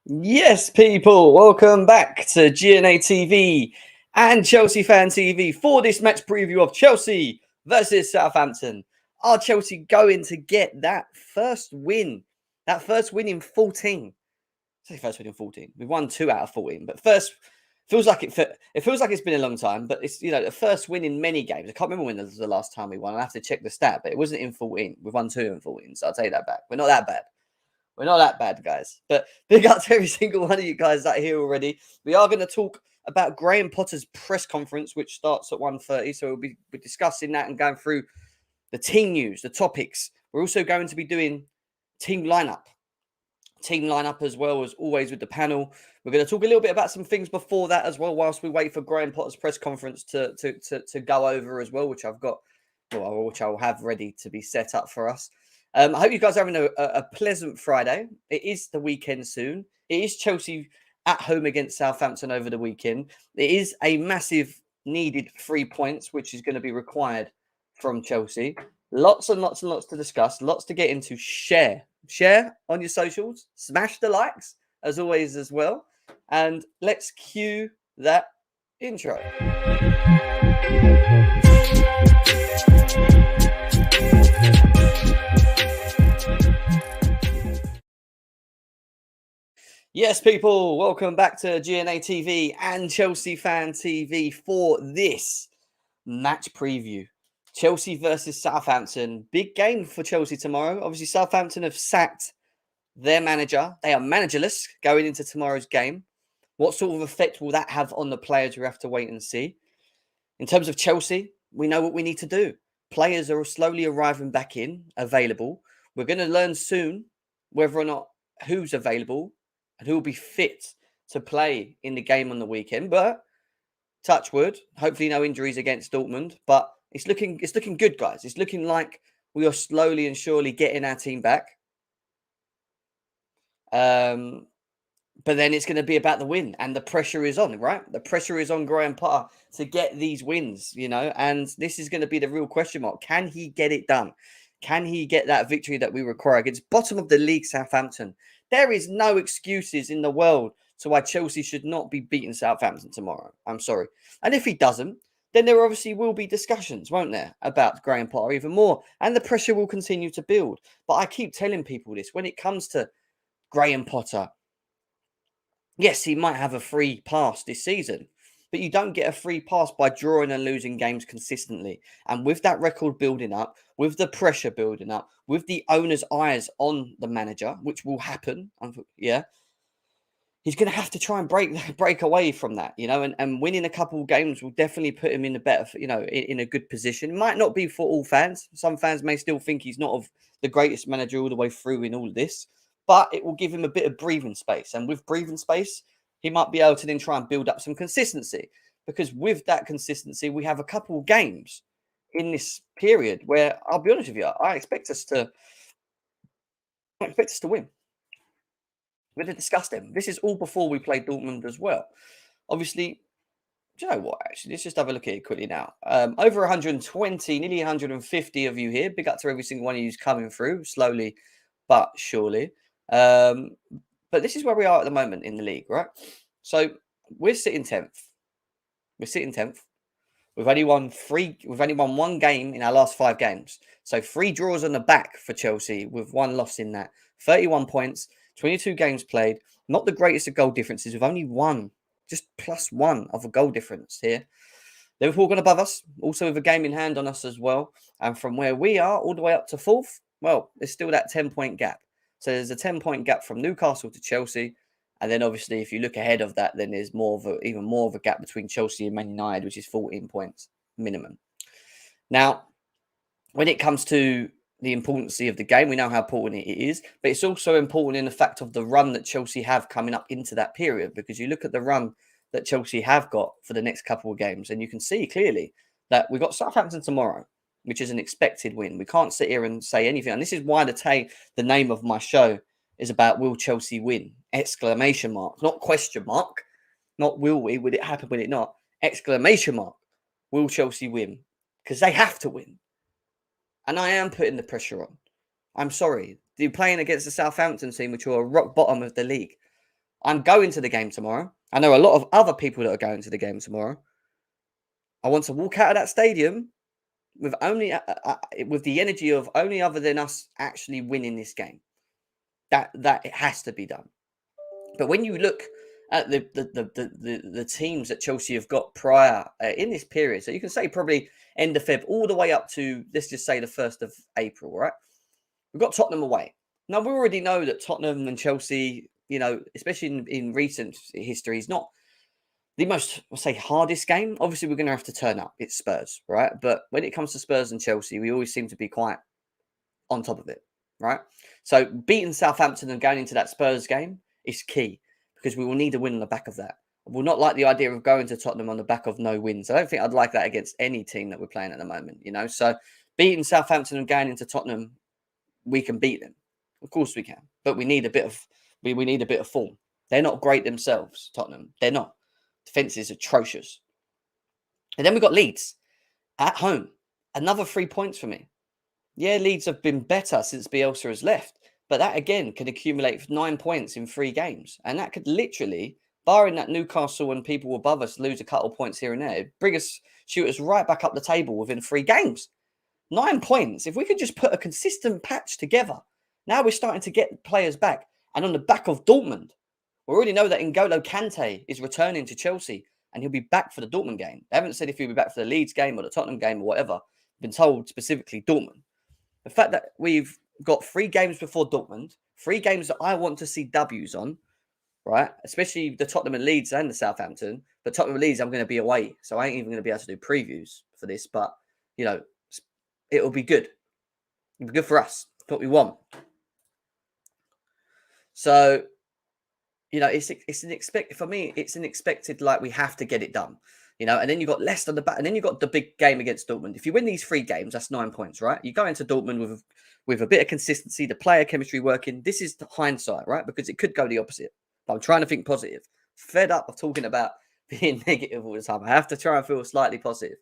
Yes, people, welcome back to GNA TV and Chelsea Fan TV for this match preview of Chelsea versus Southampton. Are Chelsea going to get that first win? That first win in 14. I say first win in 14. We've won 2 out of 14, but first feels like it feels like it's been a long time, but it's the first win in many games. I can't remember when was the last time we won. I have to check the stat, but it wasn't in 14. We've won 2 in 14, so I'll take that back. We're not that bad. We're not that bad, guys. But big up to every single one of you guys that are here already. We are going to talk about Graham Potter's press conference, which starts at 1:30. So we'll be discussing that and going through the team news, the topics. We're also going to be doing team lineup. Team lineup as well as always with the panel. We're going to talk a little bit about some things before that as well, whilst we wait for Graham Potter's press conference to go over as well, which I've got, which I'll have ready to be set up for us. I hope you guys are having a pleasant Friday. It is the weekend soon. It is Chelsea at home against Southampton over the weekend. It is a massive needed 3 points, which is going to be required from Chelsea. Lots and lots and lots to discuss. Lots to get into. Share on your socials. Smash the likes, as always, as well. And let's cue that intro. Yes, people, welcome back to GNA TV and Chelsea Fan TV for this match preview. Chelsea versus Southampton. Big game for Chelsea tomorrow. Obviously, Southampton have sacked their manager. They are managerless going into tomorrow's game. What sort of effect will that have on the players? We have to wait and see. In terms of Chelsea, we know what we need to do. Players are slowly arriving back in, available. We're going to learn soon whether or not who's available and who will be fit to play in the game on the weekend. But touch wood, hopefully no injuries against Dortmund. But it's looking good, guys. It's looking like we are slowly and surely getting our team back. But then it's going to be about the win, and the pressure is on, right? The pressure is on Graham Potter to get these wins, and this is going to be the real question mark. Can he get it done? Can he get that victory that we require against bottom of the league Southampton? There is no excuses in the world to why Chelsea should not be beating Southampton tomorrow. I'm sorry. And if he doesn't, then there obviously will be discussions, won't there, about Graham Potter even more. And the pressure will continue to build. But I keep telling people this, when it comes to Graham Potter, yes, he might have a free pass this season, but you don't get a free pass by drawing and losing games consistently. And with that record building up, with the pressure building up, with the owner's eyes on the manager, which will happen, he's going to have to try and break away from that, and winning a couple of games will definitely put him in a better, in a good position. It might not be for all fans. Some fans may still think he's not of the greatest manager all the way through in all of this, but it will give him a bit of breathing space. And with breathing space, he might be able to then try and build up some consistency, because with that consistency, we have a couple of games in this period where, I'll be honest with you, I expect us to win. We're going to discuss them. This is all before we play Dortmund as well. Obviously, do you know what? Actually, let's just have a look at it quickly now. Over 120, nearly 150 of you here. Big up to every single one of you who's coming through slowly but surely. But this is where we are at the moment in the league, right? So we're sitting 10th. We've only won one game in our last 5 games. So 3 draws on the back for Chelsea with 1 loss in that. 31 points, 22 games played. Not the greatest of goal differences. We've only won just +1 of a goal difference here. Liverpool gone above us, also with a game in hand on us as well. And from where we are all the way up to 4th, well, there's still that 10-point gap. So there's a 10-point gap from Newcastle to Chelsea. And then obviously, if you look ahead of that, then there's even more of a gap between Chelsea and Man United, which is 14 points minimum. Now, when it comes to the importance of the game, we know how important it is, but it's also important in the fact of the run that Chelsea have coming up into that period, because you look at the run that Chelsea have got for the next couple of games, and you can see clearly that we've got Southampton tomorrow, which is an expected win. We can't sit here and say anything. And this is why the name of my show is about will Chelsea win? Exclamation mark, not question mark. Not will we, would it happen, will it not? Exclamation mark. Will Chelsea win? Because they have to win. And I am putting the pressure on. I'm sorry. You're playing against the Southampton team, which are rock bottom of the league. I'm going to the game tomorrow. I know a lot of other people that are going to the game tomorrow. I want to walk out of that stadium with with the energy of only other than us actually winning this game. That it has to be done. But when you look at the teams that Chelsea have got prior in this period, so you can say probably end of Feb all the way up to, let's just say, the 1st of April, right? We've got Tottenham away. Now, we already know that Tottenham and Chelsea, especially in recent history, is not the most, I'll say, hardest game. Obviously, we're going to have to turn up. It's Spurs, right? But when it comes to Spurs and Chelsea, we always seem to be quite on top of it, right? So beating Southampton and going into that Spurs game is key because we will need a win on the back of that. I will not like the idea of going to Tottenham on the back of no wins. I don't think I'd like that against any team that we're playing at the moment, So beating Southampton and going into Tottenham, we can beat them. Of course we can. But we need a bit of we need a bit of form. They're not great themselves, Tottenham. They're not. Defense is atrocious. And then we've got Leeds at home. Another 3 points for me. Yeah, Leeds have been better since Bielsa has left. But that, again, can accumulate 9 points in 3 games. And that could literally, barring that Newcastle and people above us lose a couple of points here and there, shoot us right back up the table within 3 games. 9 points. If we could just put a consistent patch together, now we're starting to get players back. And on the back of Dortmund, we already know that N'Golo Kante is returning to Chelsea and he'll be back for the Dortmund game. They haven't said if he'll be back for the Leeds game or the Tottenham game or whatever. Been told specifically Dortmund. The fact that we've got 3 games before Dortmund, 3 games that I want to see W's on, right? Especially the Tottenham and Leeds and the Southampton. But Tottenham and Leeds, I'm going to be away. So I ain't even going to be able to do previews for this. But, it'll be good. It'll be good for us. It's what we want. So, it's an expected, like, we have to get it done. And then you've got Leicester on the back, and then you've got the big game against Dortmund. If you win these 3 games, that's 9 points, right? You go into Dortmund with a bit of consistency, the player chemistry working. This is the hindsight, right? Because it could go the opposite. But I'm trying to think positive. Fed up of talking about being negative all the time. I have to try and feel slightly positive.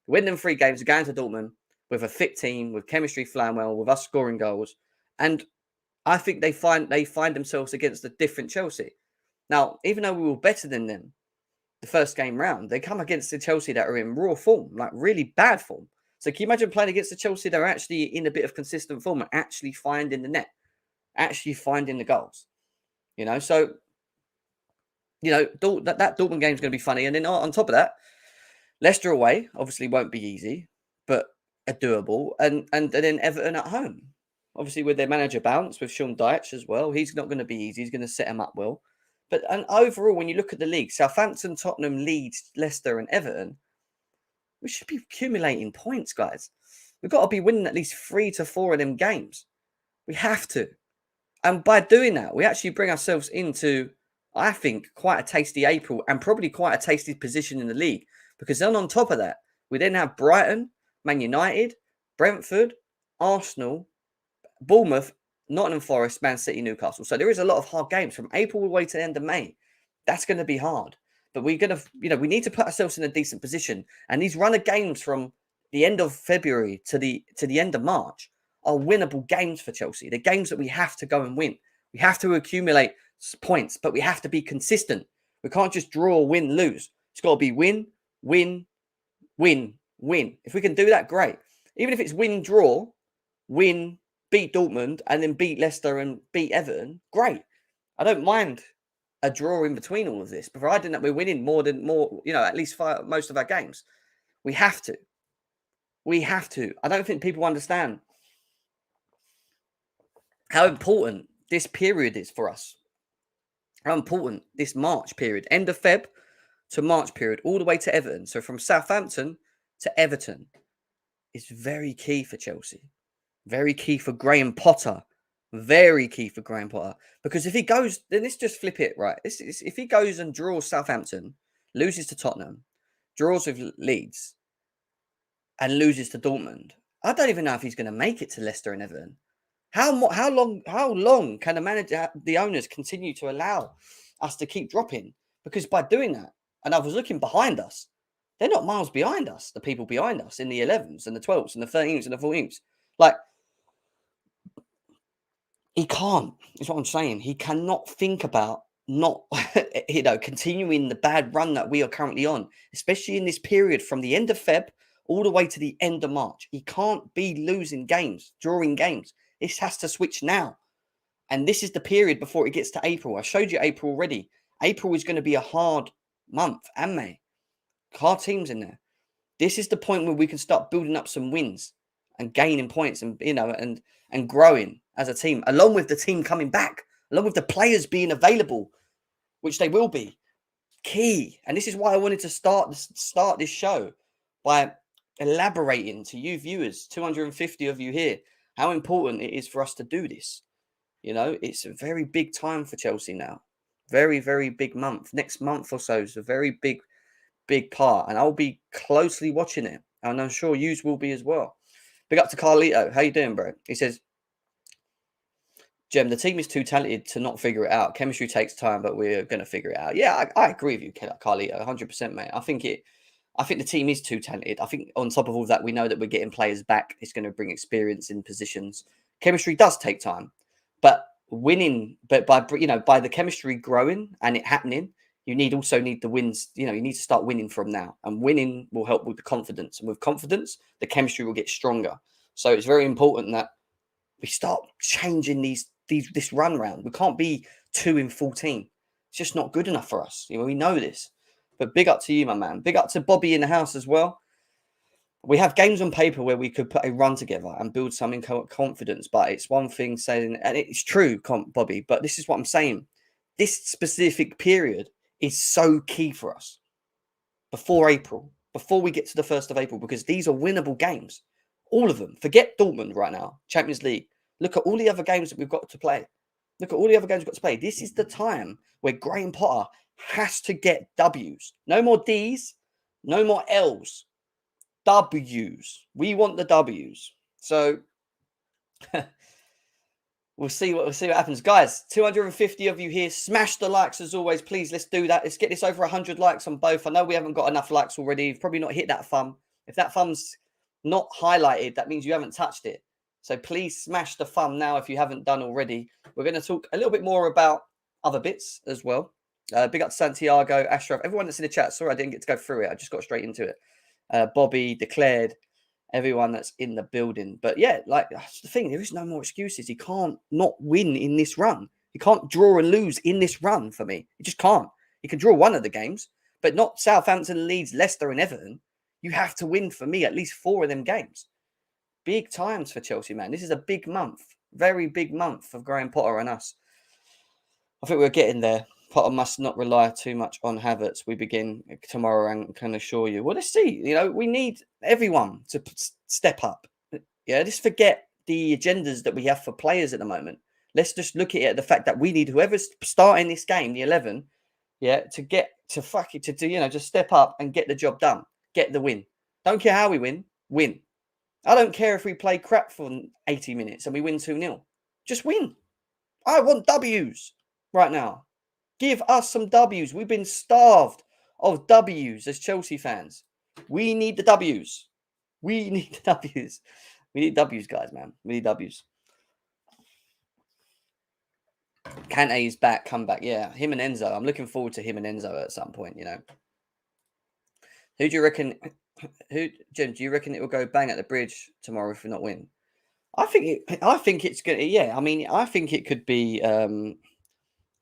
Win them 3 games, going to Dortmund with a fit team, with chemistry flying well, with us scoring goals. And I think they find themselves against a different Chelsea. Now, even though we were better than them the first game round, they come against the Chelsea that are in raw form, like really bad form. So can you imagine playing against the Chelsea that are actually in a bit of consistent form and actually finding the net, actually finding the goals? So, that Dortmund game is going to be funny. And then on top of that, Leicester away obviously won't be easy, but doable. And then Everton at home. Obviously, with their manager bounce, with Sean Dyche as well, he's not going to be easy. He's going to set him up well. But overall, when you look at the league, Southampton, Tottenham, Leeds, Leicester and Everton, we should be accumulating points, guys. We've got to be winning at least 3 to 4 of them games. We have to. And by doing that, we actually bring ourselves into, I think, quite a tasty April and probably quite a tasty position in the league. Because then on top of that, we then have Brighton, Man United, Brentford, Arsenal, Bournemouth, Nottingham Forest, Man City, Newcastle. So there is a lot of hard games from April all the way to the end of May. That's going to be hard. But we're going to, we need to put ourselves in a decent position. And these run of games from the end of February to the end of March are winnable games for Chelsea. They're games that we have to go and win. We have to accumulate points, but we have to be consistent. We can't just draw, win, lose. It's got to be win, win, win, win. If we can do that, great. Even if it's win, draw, win, beat Dortmund, and then beat Leicester and beat Everton, great. I don't mind a draw in between all of this, providing that we're winning at least most of our games. We have to. We have to. I don't think people understand how important this period is for us. How important this March period, end of Feb to March period, all the way to Everton. So from Southampton to Everton is very key for Chelsea. Very key for Graham Potter. Very key for Graham Potter. Because if he goes, then let's just flip it, right? If he goes and draws Southampton, loses to Tottenham, draws with Leeds, and loses to Dortmund, I don't even know if he's going to make it to Leicester and Everton. How long can the owners continue to allow us to keep dropping? Because by doing that, and I was looking behind us, they're not miles behind us, the people behind us in the 11s and the 12s and the 13s and the 14s. Like, he can't, is what I'm saying. He cannot think about not, continuing the bad run that we are currently on, especially in this period from the end of Feb all the way to the end of March. He can't be losing games, drawing games. This has to switch now. And this is the period before it gets to April. I showed you April already. April is going to be a hard month, and May. Hard teams in there. This is the point where we can start building up some wins and gaining points and, and growing as a team, along with the team coming back, along with the players being available, which they will be. Key. And this is why I wanted to start this show by elaborating to you viewers, 250 of you here, how important it is for us to do this. It's a very big time for Chelsea now. Very, very big month. Next month or so is a very big part. And I'll be closely watching it. And I'm sure yous will be as well. Big up to Carlito. How you doing, bro? He says, Jem, the team is too talented to not figure it out. Chemistry takes time, but we're going to figure it out. Yeah, I agree with you, Carlito, 100%, mate. I think the team is too talented. I think on top of all that, we know that we're getting players back. It's going to bring experience in positions. Chemistry does take time. But winning, but by the chemistry growing and it happening, you also need the wins. You need to start winning from now, and winning will help with the confidence. And with confidence, the chemistry will get stronger. So it's very important that we start changing this run round. We can't be 2-14. It's just not good enough for us. We know this. But big up to you, my man. Big up to Bobby in the house as well. We have games on paper where we could put a run together and build some confidence, but it's one thing saying, and it's true, Bobby, but this is what I'm saying. This specific period is so key for us before April, before we get to the 1st of April, because these are winnable games. All of them. Forget Dortmund right now, Champions League. Look at all the other games that we've got to play. This is the time where Graham Potter has to get W's. No more D's, no more L's. W's. We want the W's. So we'll see what happens. Guys, 250 of you here. Smash the likes as always. Please, let's do that. Let's get this over 100 likes on both. I know we haven't got enough likes already. You've probably not hit that thumb. If that thumb's not highlighted, that means you haven't touched it. So please smash the thumb now if you haven't done already. We're going to talk a little bit more about other bits as well. Big up to Santiago, Ashraf, everyone that's in the chat. Sorry I didn't get to go through it. I just got straight into it. Bobby, Declared, everyone that's in the building. But yeah, that's the thing. There is no more excuses. He can't not win in this run. He can't draw and lose in this run for me. He just can't. He can draw one of the games, but not Southampton, Leeds, Leicester and Everton. You have to win for me at least 4 of them games. Big times for Chelsea, man. This is a big month. Very big month of Graham Potter and us. I think we're getting there. Potter must not rely too much on Havertz. We begin tomorrow and can assure you. Well, let's see. We need everyone to step up. Yeah, just forget the agendas that we have for players at the moment. Let's just look at it, the fact that we need whoever's starting this game, the 11, to step up and get the job done. Get the win. Don't care how we win. Win. I don't care if we play crap for 80 minutes and we win 2-0. Just win. I want W's right now. Give us some W's. We've been starved of W's as Chelsea fans. We need the W's. We need the W's. We need W's, guys, man. We need W's. Kante is back, come back. Yeah, him and Enzo. I'm looking forward to him and Enzo at some point, Who do you reckon... Jim, do you reckon it will go bang at the bridge tomorrow if we not win? I think it's good. Yeah, I think it could be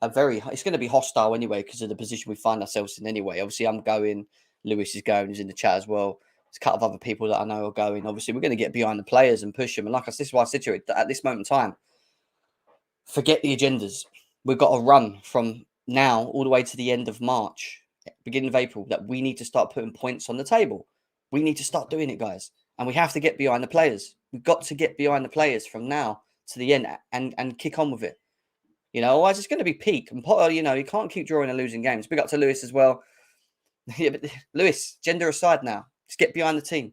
it's going to be hostile anyway because of the position we find ourselves in anyway. Obviously, I'm going. Lewis is going. He's in the chat as well. There's a couple of other people that I know are going. Obviously, we're going to get behind the players and push them. And this is why I said to you at this moment in time, forget the agendas. We've got to run from now all the way to the end of March, beginning of April, that we need to start putting points on the table. We need to start doing it, guys. And we have to get behind the players. We've got to get behind the players from now to the end and kick on with it. Otherwise it's going to be peak. And Potter, you can't keep drawing and losing games. Big up to Lewis as well. Yeah, but Lewis, gender aside now. Let's get behind the team.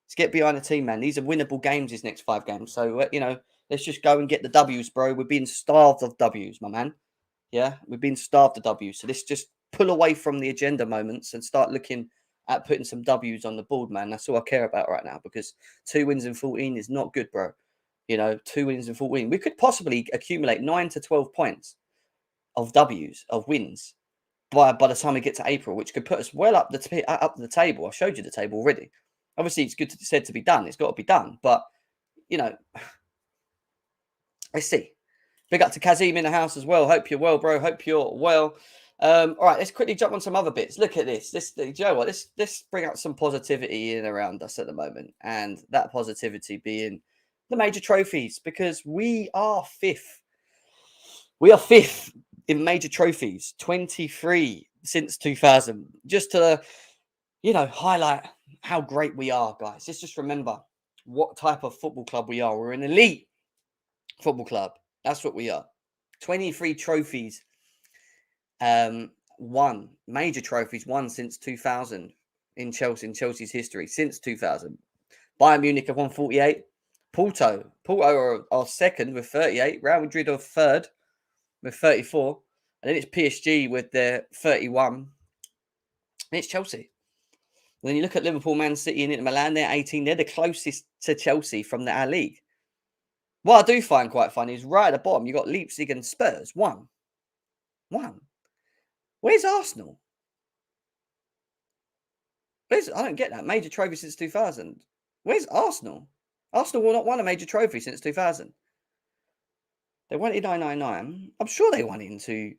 Let's get behind the team, man. These are winnable games, these next 5 games. So, let's just go and get the W's, bro. We're being starved of W's, my man. Yeah, we've been starved of W's. So let's just pull away from the agenda moments and start looking at putting some W's on the board, man. That's all I care about right now because 2 wins in 14 is not good, bro. 2 wins in 14. We could possibly accumulate 9 to 12 points. of W's, of wins by the time we get to April, which could put us well up the table. I showed you the table already. Obviously, it's good said to be done. It's got to be done. But, you know, let's see. Big up to Kazim in the house as well. Hope you're well, bro. Hope you're well. All right, let's quickly jump on some other bits. Look at this. Do you know what? Let's bring out some positivity in around us at the moment. And that positivity being the major trophies, because we are fifth. We are fifth in major trophies, 23 since 2000. Just to, you know, highlight how great we are, guys. Let's just remember what type of football club we are. We're an elite football club. That's what we are. 23 trophies. Won major trophies won since 2000 in Chelsea's history since 2000. Bayern Munich have won 48. Porto are second with 38. Real Madrid are third with 34, and then it's PSG with their 31. And it's Chelsea. And then you look at Liverpool, Man City, and Inter Milan. They're 18. They're the closest to Chelsea from our league. What I do find quite funny is right at the bottom you got Leipzig and Spurs. One. Where's Arsenal? I don't get that. Major trophy since 2000. Where's Arsenal? Arsenal will not won a major trophy since 2000. They won it in 1999. I'm sure they won into.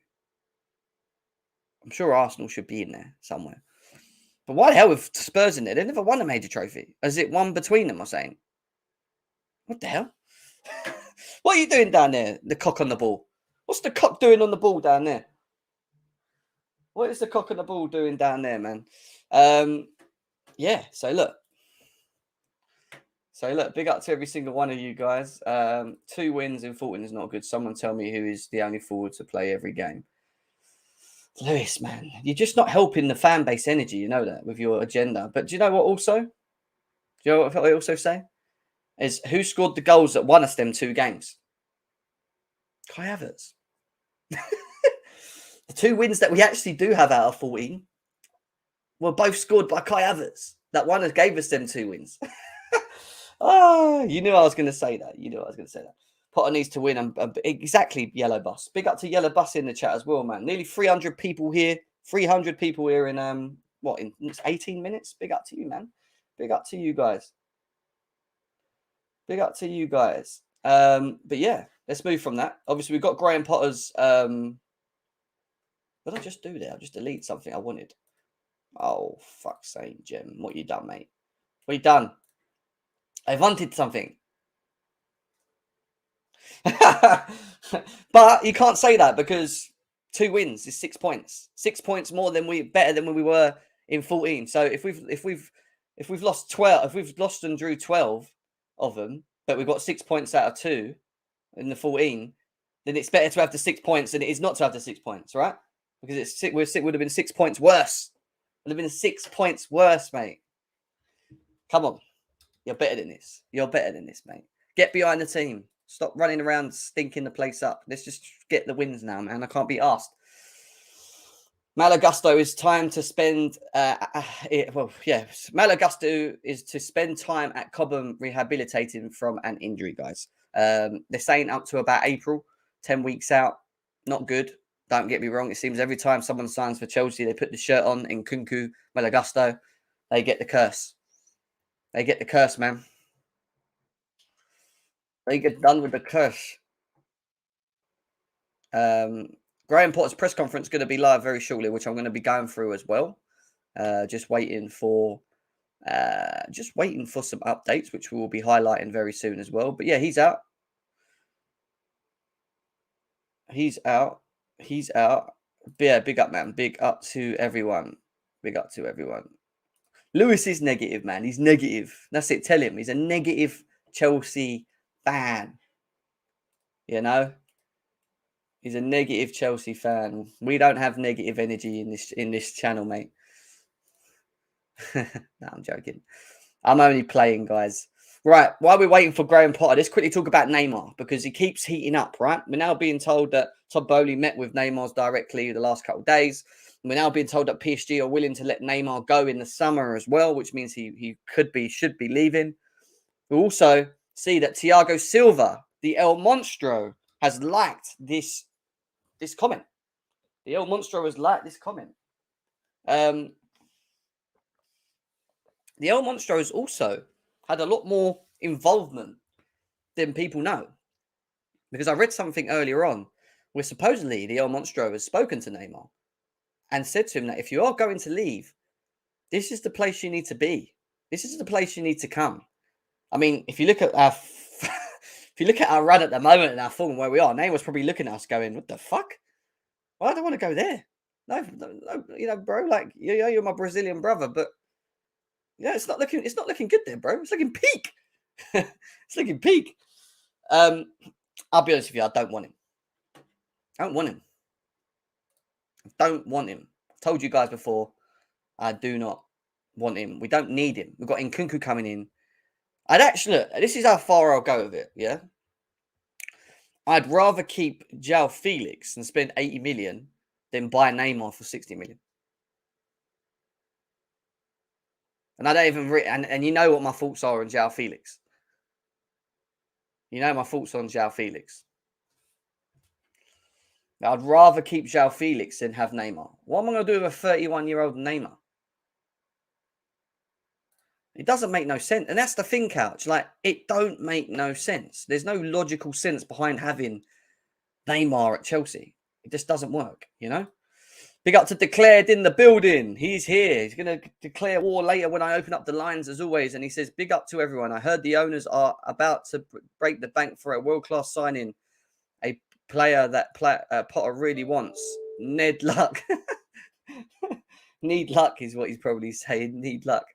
I'm sure Arsenal should be in there somewhere. But why the hell with Spurs in there? They never won a major trophy. Is it one between them, I'm saying? What the hell? What are you doing down there? The cock on the ball. What's the cock doing on the ball down there? What is the cock on the ball doing down there, man? Yeah, so look, big up to every single one of you guys. 2 wins in 14 is not good. Someone tell me who is the only forward to play every game. Lewis, man, you're just not helping the fan base energy, you know that, with your agenda. But do you know what also? Do you know what I also say? Is who scored the goals that won us them 2 games? Kai Havertz. The 2 wins that we actually do have out of 14 were both scored by Kai Havertz. That one gave us them 2 wins. Oh, you knew I was going to say that. Potter needs to win. Exactly, Yellow Bus. Big up to Yellow Bus in the chat as well, man. Nearly 300 people here. 300 people here in, in 18 minutes? Big up to you, man. Big up to you guys. But yeah, let's move from that. Obviously, we've got Graham Potter's... What did I just do there? I just delete something I wanted. Oh, fuck's sake, Jim. What you done, mate? What you done? I wanted something. But you can't say that because 2 wins is 6 points. 6 points more than better than when we were in 14. So if we've lost 12, if we've lost and drew 12 of them, but we've got 6 points out of 2 in the 14, then it's better to have the 6 points than it is not to have the 6 points, right? Because it would have been 6 points worse. It would have been 6 points worse, mate. Come on. You're better than this. Mate. Get behind the team. Stop running around stinking the place up. Let's just get the wins now, man. I can't be asked. Malagusto is time to spend... Malagusto is to spend time at Cobham rehabilitating from an injury, guys. They're saying up to about April, 10 weeks out. Not good. Don't get me wrong. It seems every time someone signs for Chelsea, they put the shirt on in Kunku, Malagusto, they get the curse. They get the curse, man. They get done with the curse. Graham Potter's press conference is going to be live very shortly, which I'm going to be going through as well. Just waiting for some updates, which we will be highlighting very soon as well. But yeah, he's out. Yeah, big up, man. Big up to everyone. Lewis is negative, man. He's negative. That's it. Tell him he's a negative Chelsea fan. You know, he's a negative Chelsea fan. We don't have negative energy in this channel, mate. No, I'm joking. I'm only playing, guys. Right, while we're waiting for Graham Potter, let's quickly talk about Neymar because he keeps heating up, right? We're now being told that Todd Bowley met with Neymar directly the last couple of days. We're now being told that PSG are willing to let Neymar go in the summer as well, which means he should be leaving. We also see that Thiago Silva, the El Monstro, has liked this comment. The El Monstro has liked this comment. The El Monstro has also had a lot more involvement than people know. Because I read something earlier on where supposedly the El Monstro has spoken to Neymar and said to him that if you are going to leave, this is the place you need to be. This is the place you need to come. I mean, if you look at our run at the moment and our form where we are, Neymar's probably looking at us going, "What the fuck? Well, I don't want to go there. No, bro. Like, you're my Brazilian brother, but it's not looking good there, bro. It's looking peak. It's looking peak. I'll be honest with you, I don't want him. I don't want him. I've told you guys before, I do not want him. We don't need him. We've got Nkunku coming in. Look, this is how far I'll go with it, yeah? I'd rather keep João Felix and spend 80 million than buy Neymar for 60 million. And I don't even and you know what my thoughts are on João Felix. You know my thoughts on João Felix. Now, I'd rather keep João Felix than have Neymar. What am I going to do with a 31-year-old Neymar? It doesn't make no sense. And that's the thing, Couch. Like, it don't make no sense. There's no logical sense behind having Neymar at Chelsea. It just doesn't work, you know? Big up to Declared in the building. He's here. He's going to declare war later when I open up the lines, as always. And he says, big up to everyone. I heard the owners are about to break the bank for a world-class signing. A player that Potter really wants. Ned Luck. Need luck is what he's probably saying. Need luck.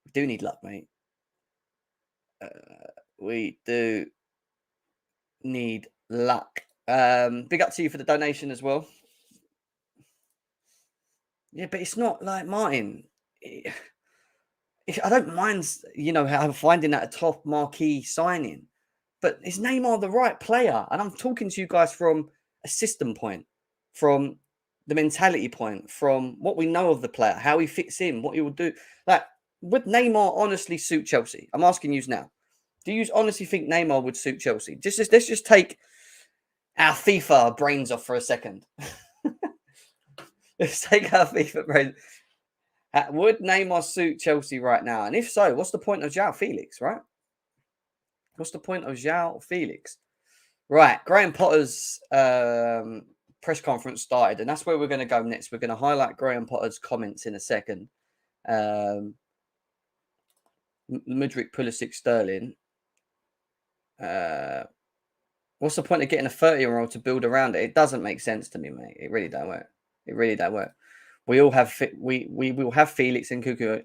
We do need luck, mate. We do need luck. Big up to you for the donation as well. Yeah, but it's not like Martin. I don't mind, finding that a top marquee signing. But is Neymar the right player? And I'm talking to you guys from a system point, from the mentality point, from what we know of the player, how he fits in, what he will do. Like, would Neymar honestly suit Chelsea? I'm asking you now. Do you honestly think Neymar would suit Chelsea? Let's just take our FIFA brains off for a second. Let's take our FIFA brains. Would Neymar suit Chelsea right now? And if so, what's the point of João Felix, right? What's the point of João Felix? Right, Graham Potter's press conference started, and that's where we're going to go next. We're going to highlight Graham Potter's comments in a second. Mudryk, Pulisic, Sterling. What's the point of getting a 30-year-old to build around it? It doesn't make sense to me, mate. It really don't work. It really don't work. We will have Felix and Nkunku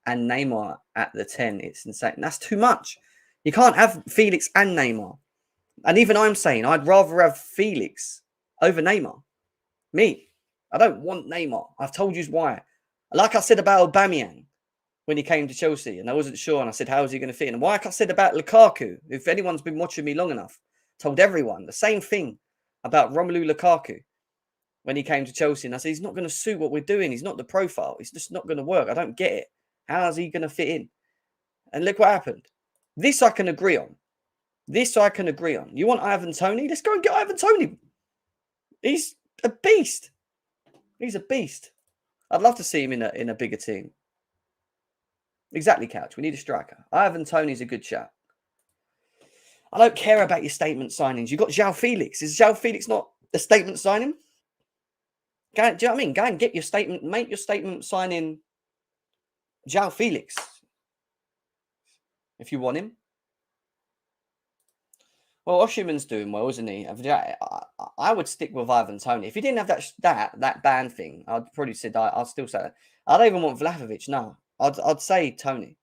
and Neymar at the 10. It's insane. That's too much. You can't have Felix and Neymar. And even I'm saying I'd rather have Felix over Neymar. Me. I don't want Neymar. I've told you why. Like I said about Aubameyang when he came to Chelsea, and I wasn't sure, and I said, how is he going to fit in? And like I said about Lukaku, if anyone's been watching me long enough, told everyone the same thing about Romelu Lukaku when he came to Chelsea. And I said, he's not going to suit what we're doing. He's not the profile. It's just not going to work. I don't get it. How is he going to fit in? And look what happened. This I can agree on. You want Ivan Toney? Let's go and get Ivan Toney. He's a beast. He's a beast. I'd love to see him in a bigger team. Exactly, Couch. We need a striker. Ivan Toney's a good shout. I don't care about your statement signings. You've got João Felix. Is João Felix not a statement signing? Do you know what I mean? Go and get your statement. Make your statement signing João Felix if you want him. Well, Oshiman's doing well, isn't he? I would stick with Ivan Toney. If he didn't have that ban thing, I'd probably say I'd still say that. I don't even want Vlahovic. No, I'd say Toney.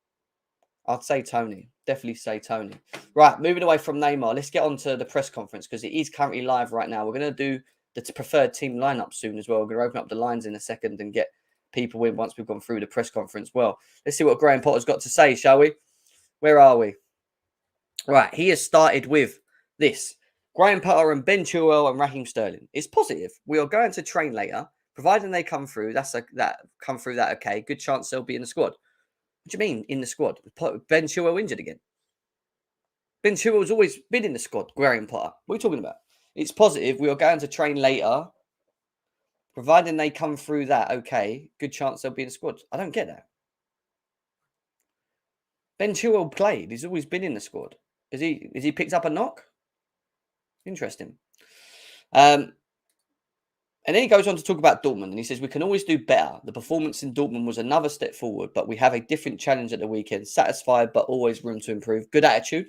Definitely say Toney. Right, moving away from Neymar, let's get on to the press conference because it is currently live right now. We're going to do the preferred team lineup soon as well. We're going to open up the lines in a second and get people in once we've gone through the press conference. Well, let's see what Graham Potter's got to say, shall we? Where are we? Right, he has started with this. Graham Potter and Ben Chilwell and Raheem Sterling. It's positive. We are going to train later, providing they come through. Okay. Good chance they'll be in the squad. What do you mean in the squad? Ben Chilwell injured again. Ben Chilwell's always been in the squad. Graham Potter. What are you talking about? It's positive. We are going to train later. Providing they come through that, okay, good chance they'll be in the squad. I don't get that. Ben Chilwell played. He's always been in the squad. Is he picked up a knock? Interesting. And then he goes on to talk about Dortmund, and he says, we can always do better. The performance in Dortmund was another step forward, but we have a different challenge at the weekend. Satisfied, but always room to improve. Good attitude.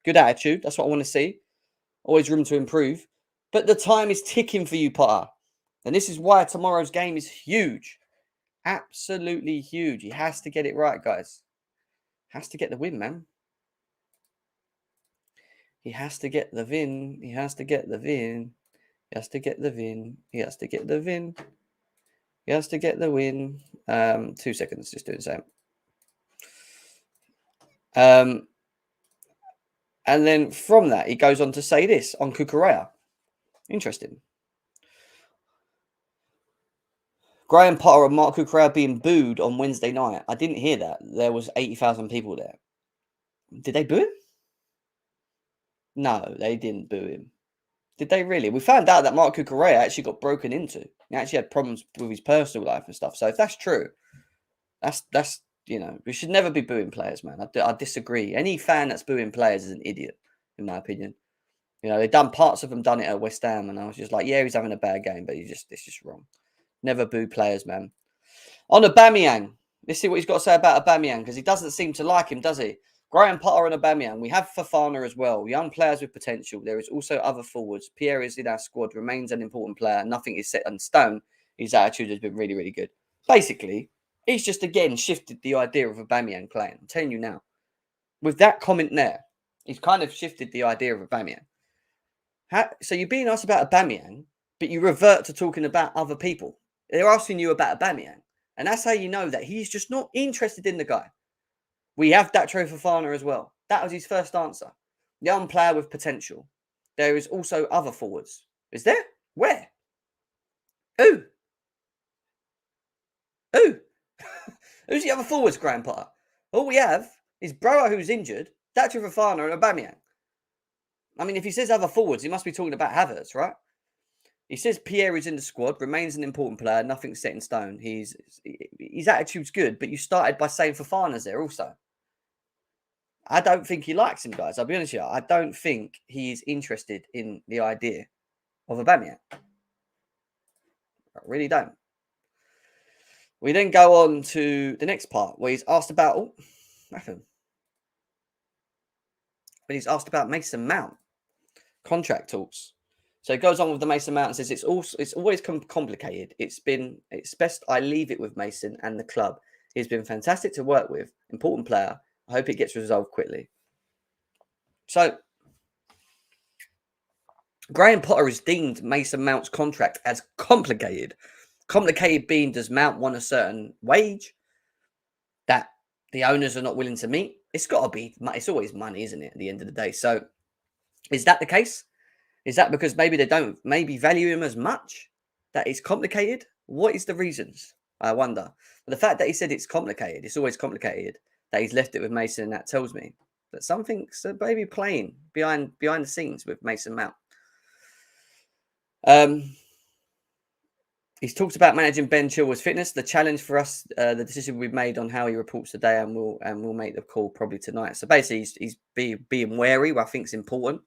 Good attitude. That's what I want to see. Always room to improve. But the time is ticking for you, Potter. And this is why tomorrow's game is huge. Absolutely huge. He has to get it right, guys. Has to get the win, man. He has to get the win. He has to get the win. He has to get the win. He has to get the win. He has to get the win. 2 seconds, just doing the same. And then from that, he goes on to say this on Cucurella. Interesting. Graham Potter and Mark Cucurella being booed on Wednesday night. I didn't hear that. There was 80,000 people there. Did they boo him? No, they didn't boo him. Did they really? We found out that Mark Cucurella actually got broken into. He actually had problems with his personal life and stuff. So if that's true, that's we should never be booing players, man. I disagree. Any fan that's booing players is an idiot, in my opinion. They've done parts of them done it at West Ham, and I was just like, yeah, he's having a bad game, but it's just wrong. Never boo players, man. On Aubameyang, let's see what he's got to say about Aubameyang, because he doesn't seem to like him, does he? Graham Potter and Aubameyang. We have Fofana as well. Young players with potential. There is also other forwards. Pierre is in our squad. Remains an important player. Nothing is set in stone. His attitude has been really, really good. Basically, he's just again shifted the idea of Aubameyang playing. I'm telling you now. With that comment there, he's kind of shifted the idea of Aubameyang. So you're being asked about Aubameyang, but you revert to talking about other people. They're asking you about Aubameyang. And that's how you know that he's just not interested in the guy. We have Datro Fofana as well. That was his first answer. Young player with potential. There is also other forwards. Is there? Where? Who? Who's the other forwards, Graham Potter? All we have is Broa, who's injured, Datro Fofana and Aubameyang. I mean, if he says other forwards, he must be talking about Havertz, right? He says Pierre is in the squad, remains an important player, nothing set in stone. His attitude's good, but you started by saying Fofana's there also. I don't think he likes him, guys. I'll be honest with you. I don't think he's interested in the idea of Aubameyang. I really don't. We then go on to the next part where he's asked about nothing. But he's asked about Mason Mount contract talks. So he goes on with the Mason Mount and says it's always complicated. It's best I leave it with Mason and the club. He's been fantastic to work with, important player. I hope it gets resolved quickly. So Graham Potter has deemed Mason Mount's contract as complicated. Complicated being, does Mount want a certain wage that the owners are not willing to meet? It's got to be. It's always money, isn't it? At the end of the day. So is that the case? Is that because maybe they don't value him as much? That it's complicated? What is the reasons? I wonder. But the fact that he said it's complicated, it's always complicated, that he's left it with Mason, that tells me that something's maybe playing behind the scenes with Mason Mount. He's talked about managing Ben Chilwell's fitness. The challenge for us, the decision we've made on how he reports today, and we'll make the call probably tonight. So basically, he's being wary, which I think is important.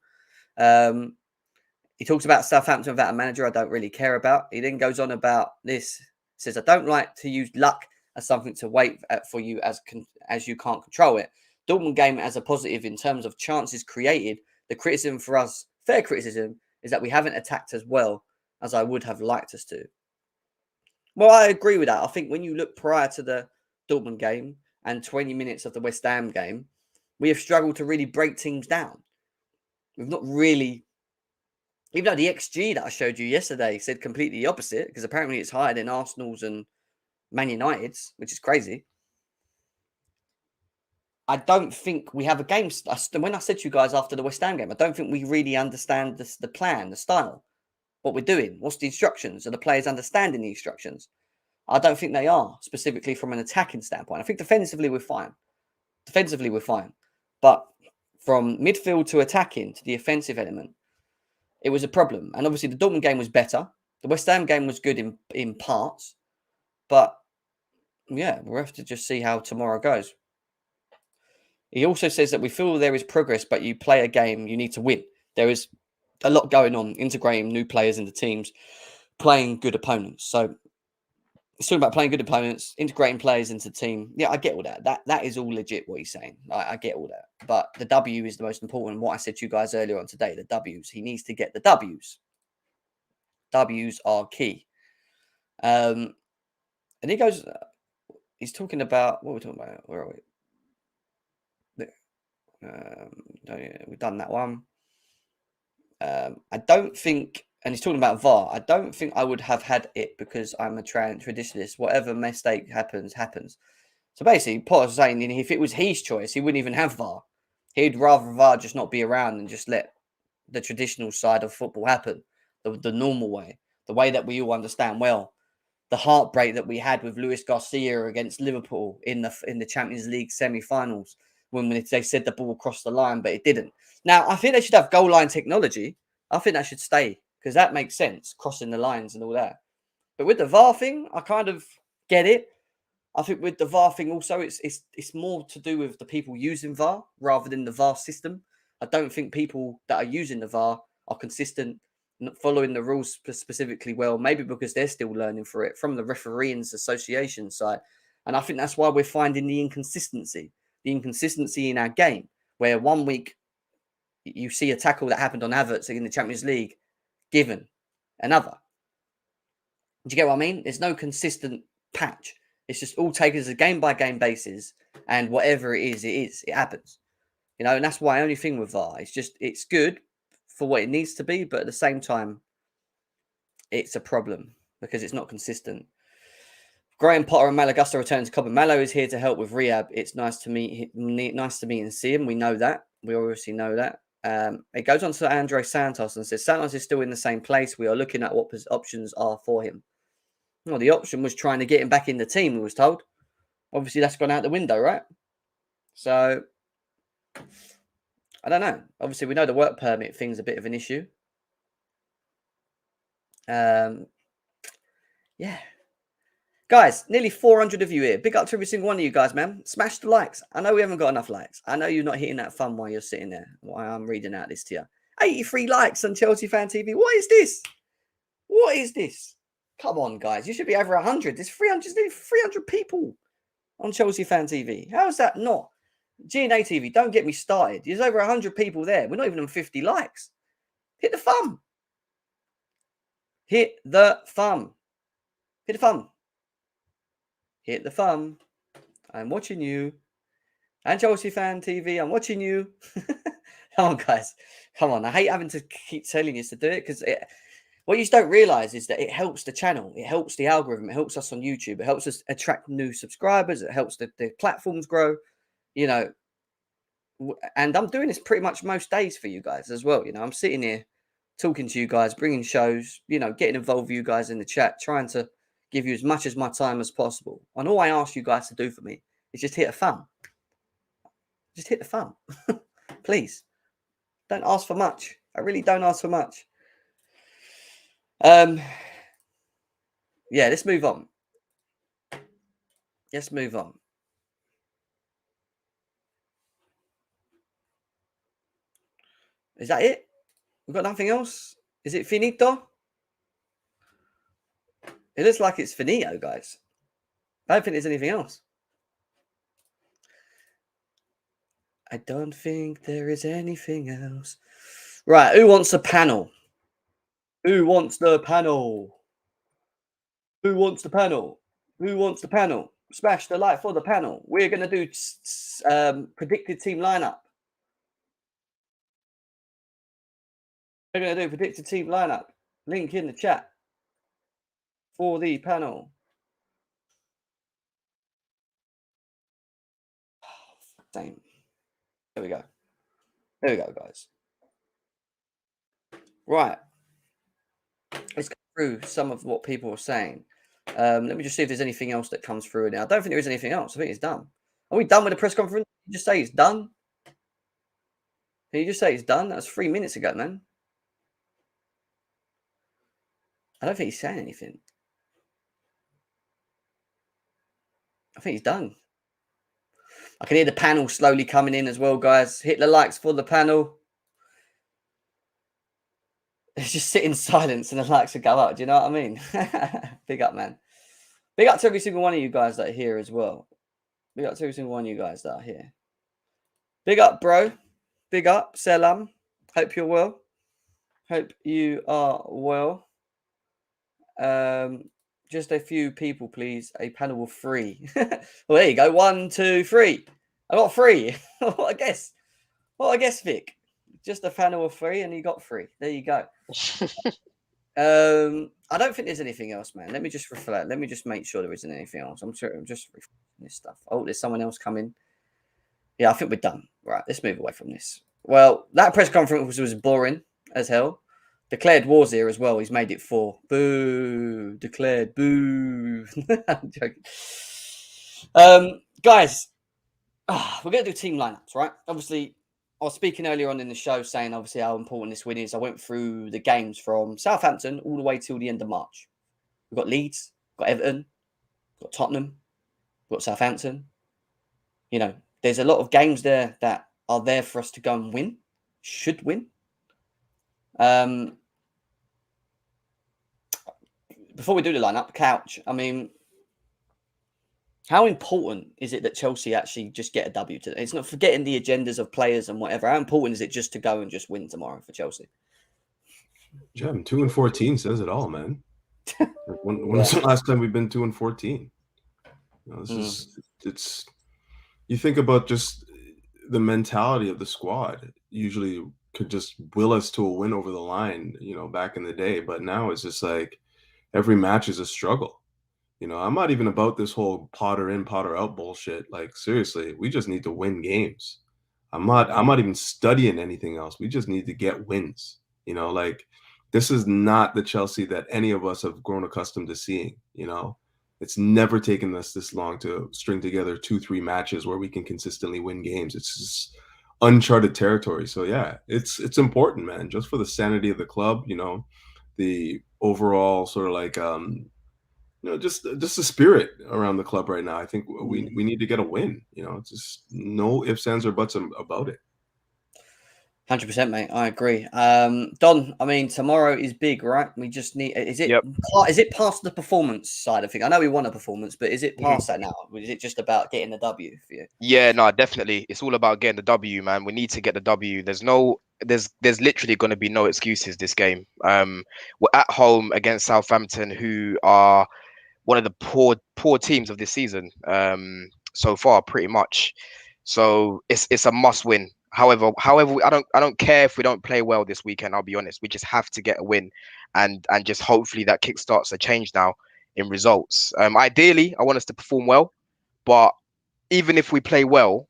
He talks about Southampton without a manager I don't really care about. He then goes on about this. Says, I don't like to use luck as something to wait for you as you can't control it. Dortmund game as a positive in terms of chances created. The criticism for us, fair criticism, is that we haven't attacked as well as I would have liked us to. Well, I agree with that. I think when you look prior to the Dortmund game and 20 minutes of the West Ham game, we have struggled to really break teams down. We've not really, even though the XG that I showed you yesterday said completely the opposite, because apparently it's higher than Arsenal's and Man United's, which is crazy. I don't think we have a game. When I said to you guys after the West Ham game, I don't think we really understand the plan, the style, what we're doing, what's the instructions, are the players understanding the instructions? I don't think they are, specifically from an attacking standpoint. I think defensively we're fine. But from midfield to attacking to the offensive element, it was a problem. And obviously the Dortmund game was better. The West Ham game was good in parts, but yeah, we'll have to just see how tomorrow goes. He also says that we feel there is progress, but you play a game, you need to win. There is a lot going on, integrating new players into teams, playing good opponents. So it's talking about playing good opponents, integrating players into the team. Yeah, I get all that. That is all legit what he's saying. I get all that. But the W is the most important. What I said to you guys earlier on today, the W's. He needs to get the W's. W's are key. And he goes, he's talking about, what are we talking about? Where are we? We've done that one. I don't think, and he's talking about VAR. I don't think I would have had it because I'm a traditionalist. Whatever mistake happens, happens. So basically, Potter's saying if it was his choice, he wouldn't even have VAR. He'd rather VAR just not be around and just let the traditional side of football happen, the normal way, the way that we all understand well. The heartbreak that we had with Luis Garcia against Liverpool in the Champions League semi-finals when they said the ball crossed the line, but it didn't. Now, I think they should have goal line technology. I think that should stay because that makes sense, crossing the lines and all that. But with the VAR thing, I kind of get it. I think with the VAR thing also, it's more to do with the people using VAR rather than the VAR system. I don't think people that are using the VAR are consistent, following the rules specifically well, maybe because they're still learning for it from the refereeing's association side. And I think that's why we're finding the inconsistency in our game, where 1 week you see a tackle that happened on Havertz in the Champions League given another. Do you get what I mean? There's no consistent patch. It's just all taken as a game-by-game basis, and whatever it is, it happens. You know, and that's why only thing with VAR, it's good for what it needs to be, but at the same time, it's a problem because it's not consistent. Graham Potter and Malagusta return to Cobham. Mallow is here to help with rehab. It's nice to meet and see him. We know that. We obviously know that. It goes on to Andre Santos and says, Santos is still in the same place. We are looking at what options are for him. Well, the option was trying to get him back in the team, we was told. Obviously, that's gone out the window, right? So, I don't know. Obviously, we know the work permit thing's a bit of an issue. Yeah. Guys, nearly 400 of you here. Big up to every single one of you guys, man. Smash the likes. I know we haven't got enough likes. I know you're not hitting that thumb while you're sitting there, while I'm reading out this to you. 83 likes on Chelsea Fan TV. What is this? What is this? Come on, guys. You should be over 100. There's 300 people on Chelsea Fan TV. How is that not? GNA TV, don't get me started. There's over 100 people there. We're not even on 50 likes. Hit the thumb. Hit the thumb. Hit the thumb. Hit the thumb. I'm watching you. And Chelsea Fan TV, I'm watching you. Come on, guys. Come on. I hate having to keep telling you to do it because what you just don't realize is that it helps the channel. It helps the algorithm. It helps us on YouTube. It helps us attract new subscribers. It helps the platforms grow, you know. And I'm doing this pretty much most days for you guys as well. You know, I'm sitting here talking to you guys, bringing shows, you know, getting involved with you guys in the chat, trying to give you as much as my time as possible. And all I ask you guys to do for me is just hit a thumb. Just hit the thumb. Please. Don't ask for much. I really don't ask for much. Yeah, let's move on. Let's move on. Is that it? We've got nothing else? Is it finito? It looks like it's finito, guys. I don't think there's anything else. I don't think there is anything else. Right, who wants a panel? Who wants the panel? Who wants the panel? Who wants the panel? Smash the like for the panel. We're going to do predicted team lineup. We're going to do predicted team lineup. Link in the chat for the panel. Same. There we go. There we go, guys. Right. Let's go through some of what people are saying. Let me just see if there's anything else that comes through now. I don't think there is anything else. I think it's done. Are we done with the press conference? Can you just say it's done? Can you just say it's done? That was 3 minutes ago, man. I don't think he's saying anything. I think he's done. I can hear the panel slowly coming in as well, guys. Hit the likes for the panel. Just sit in silence and the likes will go up. Do you know what I mean? Big up, man. Big up to every single one of you guys that are here as well. Big up to every single one of you guys that are here. Big up, bro. Big up. Selam. Hope you're well. Hope you are well. Just a few people, please. A panel of 3. Well, there you go. 1, 2, 3. I got 3. What a guess. What a guess, Vic. Just a panel of 3 and you got 3. There you go. I don't think there's anything else, man. Let me just reflect. Let me just make sure there isn't anything else. I'm sure I'm just reflecting this stuff. Oh, there's someone else coming. Yeah, I think we're done. Right, let's move away from this. Well, that press conference was boring as hell. Declared wars here as well. He's made it 4. Boo. Declared. Boo. I'm joking. Guys, we're going to do team lineups, right? Obviously, I was speaking earlier on in the show saying, obviously, how important this win is. I went through the games from Southampton all the way till the end of March. We've got Leeds, got Everton, got Tottenham, got Southampton. You know, there's a lot of games there that are there for us to go and win, should win. Before we do the lineup, couch, I mean, how important is it that Chelsea actually just get a W today? It's not forgetting the agendas of players and whatever. How important is it just to go and just win tomorrow for Chelsea? Jim, 2-14 says it all, man. When was the last time we've been 2-14? You know, it's you think about just the mentality of the squad. Usually could just will us to a win over the line, you know, back in the day. But now it's just like every match is a struggle. You know, I'm not even about this whole Potter in, Potter out bullshit. Like, seriously, we just need to win games. I'm not even studying anything else. We just need to get wins. You know, like, this is not the Chelsea that any of us have grown accustomed to seeing. You know, it's never taken us this long to string together 2-3 matches where we can consistently win games. It's just uncharted territory. So yeah, it's important, man, just for the sanity of the club, you know, the overall sort of like you know, just the spirit around the club right now. I think we need to get a win. You know, it's just no ifs, ands, or buts about it. 100%, mate. I agree. Don, I mean, tomorrow is big, right? We just need. Is it past the performance side of things? I know we won a performance, but is it past that now? Is it just about getting the W for you? Yeah, no, definitely. It's all about getting the W, man. We need to get the W. There's literally going to be no excuses this game. We're at home against Southampton, who are one of the poor teams of this season so far, pretty much. So it's a must win. However, I don't care if we don't play well this weekend. I'll be honest. We just have to get a win, and just hopefully that kickstarts a change now in results. Ideally, I want us to perform well, but even if we play well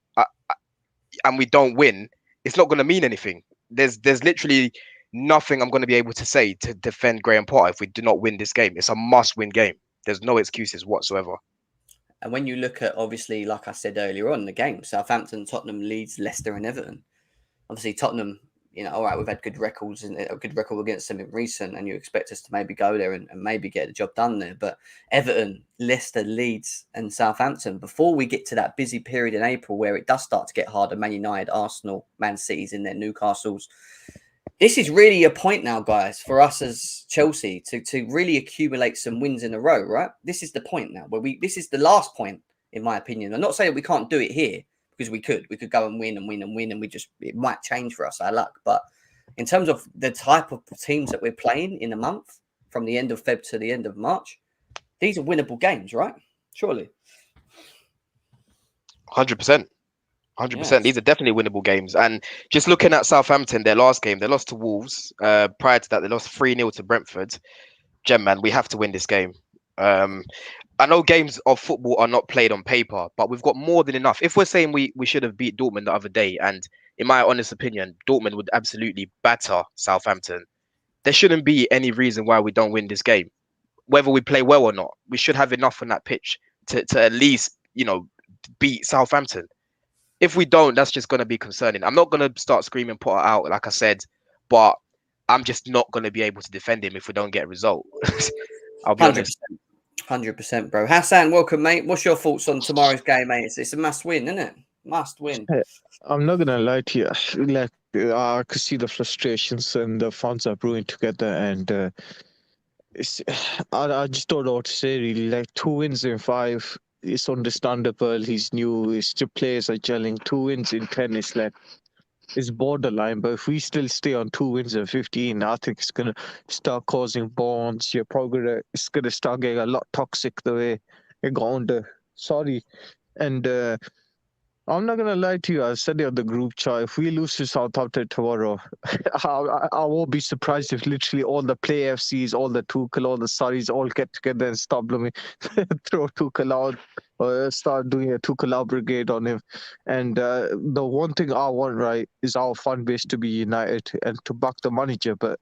and we don't win, it's not going to mean anything. There's literally nothing I'm going to be able to say to defend Graham Potter if we do not win this game. It's a must-win game. There's no excuses whatsoever. And when you look at, obviously, like I said earlier on, the game, Southampton, Tottenham, Leeds, Leicester and Everton. Obviously, Tottenham, you know, all right, we've had good records and a good record against them in recent, and you expect us to maybe go there and maybe get the job done there. But Everton, Leicester, Leeds and Southampton, before we get to that busy period in April where it does start to get harder, Man United, Arsenal, Man City's in there, Newcastle's. This is really a point now, guys, for us as Chelsea to really accumulate some wins in a row, right? This is the point now where this is the last point, in my opinion. I'm not saying we can't do it here because we could go and win and win and win, and it might change for us, our luck. But in terms of the type of teams that we're playing in a month, from the end of Feb to the end of March, these are winnable games, right? Surely. 100%. 100%. These are definitely winnable games. And just looking at Southampton, their last game, they lost to Wolves. Prior to that, they lost 3-0 to Brentford. Gem, man, we have to win this game. I know games of football are not played on paper, but we've got more than enough. If we're saying we should have beat Dortmund the other day, and in my honest opinion, Dortmund would absolutely batter Southampton, there shouldn't be any reason why we don't win this game. Whether we play well or not, we should have enough on that pitch to at least, you know, beat Southampton. If we don't, that's just going to be concerning. I'm not going to start screaming Potter out, like I said, but I'm just not going to be able to defend him if we don't get a result. I'll be honest. 100%, bro. Hassan, welcome, mate. What's your thoughts on tomorrow's game, mate? It's a must win, isn't it? Must win. I'm not gonna lie to you. Like I could see the frustrations and the fans are brewing together, and I just don't know what to say. Really, like 2 wins in 5, it's understandable. He's new. His players are gelling. 2 wins in 10 is like it's borderline. But if we still stay on 2 wins in 15, I think it's gonna start causing bonds. It's gonna start getting a lot toxic the way it got under. Sorry, and. I'm not gonna lie to you. I said it on the group chat. If we lose to Southampton tomorrow, I won't be surprised if literally all the play FCs, all the Tuchel, all the Saris all get together and start blooming, throw Tuchel out, or start doing a Tuchel out brigade on him. And the one thing I want right is our fan base to be united and to back the manager. But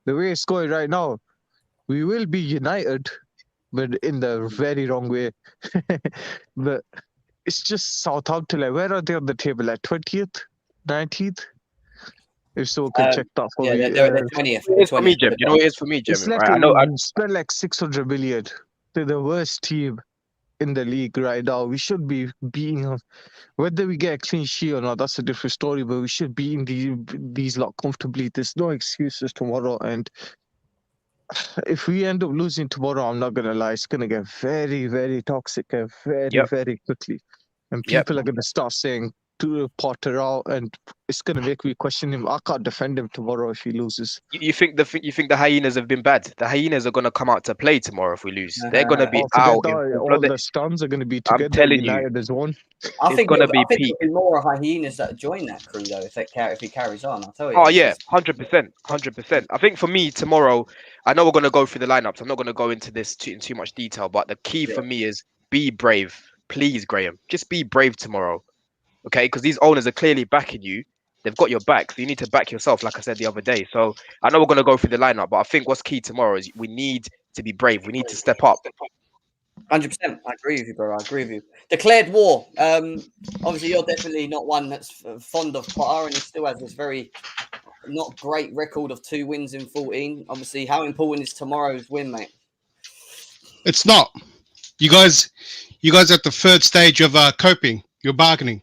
the way it's going right now, we will be united, but in the very wrong way. But it's just Southampton. Like, where are they on the table? Like 20th, 19th? If so, can check that for me. They're 20th. It's for me, Jim. You know what it is for me, Jim? It's like Right? I know. spent like 600 million. They're the worst team in the league right now. We should be beating them. Whether we get a clean sheet or not, that's a different story. But we should be in these lot comfortably. There's no excuses tomorrow. And if we end up losing tomorrow, I'm not gonna lie, it's gonna get very, very toxic and very quickly. And people are gonna start saying to Potter out, and it's gonna make me question him. I can't defend him tomorrow if he loses. You think the Hyenas have been bad? The Hyenas are going to come out to play tomorrow if we lose. They're going to be out. All the stands are going to be together. I'm telling United as one. I think it'll be more Hyenas that join that crew though. If he carries on, I'll tell you. Oh yeah, 100%. I think for me tomorrow, I know we're going to go through the lineups. I'm not going to go into this in too much detail, but the key for me is be brave. Please, Graham, just be brave tomorrow. Okay, because these owners are clearly backing you. They've got your back. So you need to back yourself, like I said the other day. So I know we're going to go through the lineup, but I think what's key tomorrow is we need to be brave. We need to step up. 100%. I agree with you, bro. I agree with you. Declared war. Obviously, you're definitely not one that's fond of Potter, and he still has this very not great record of 2 wins in 14. Obviously, how important is tomorrow's win, mate? It's not. You guys at the third stage of coping. You're bargaining.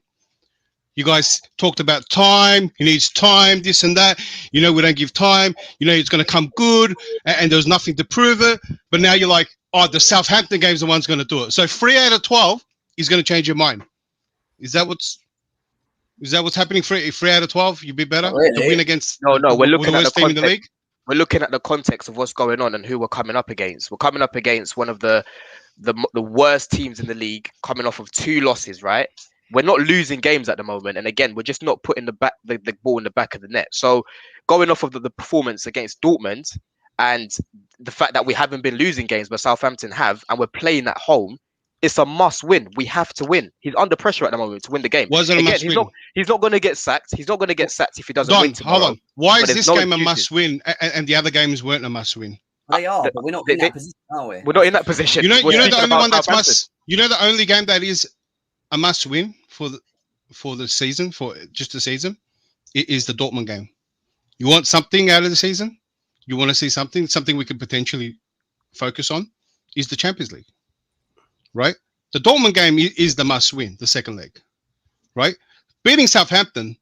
You guys talked about time. He needs time, this and that. We don't give time. It's going to come good, and there's nothing to prove it. But now you're like, oh, the Southampton game's the one's going to do it. So 3 out of 12 is going to change your mind. Is that what's happening? 3 out of 12, you'd be better. Really? The win against No. We're looking at the team in the league. We're looking at the context of what's going on and who we're coming up against. We're coming up against one of the worst teams in the league, coming off of 2 losses, right? We're not losing games at the moment, and again, we're just not putting the ball in the back of the net. So, going off of the performance against Dortmund and the fact that we haven't been losing games, but Southampton have, and we're playing at home, it's a must-win. We have to win. He's under pressure at the moment to win the game. Wasn't a must-win. He's not going to get sacked. He's not going to get sacked if he doesn't win tomorrow. Hold on. Why is this game excuses. a must-win, and the other games weren't a must-win? They are, but we're not in that position, are we? We're not in that position. You know the only one that's must. You The only game that is a must-win for the season, for just the season, it is the Dortmund game. You want something out of the season? You want to see something we could potentially focus on? Is the Champions League, right? The Dortmund game is the must-win, the second leg, right? Beating Southampton,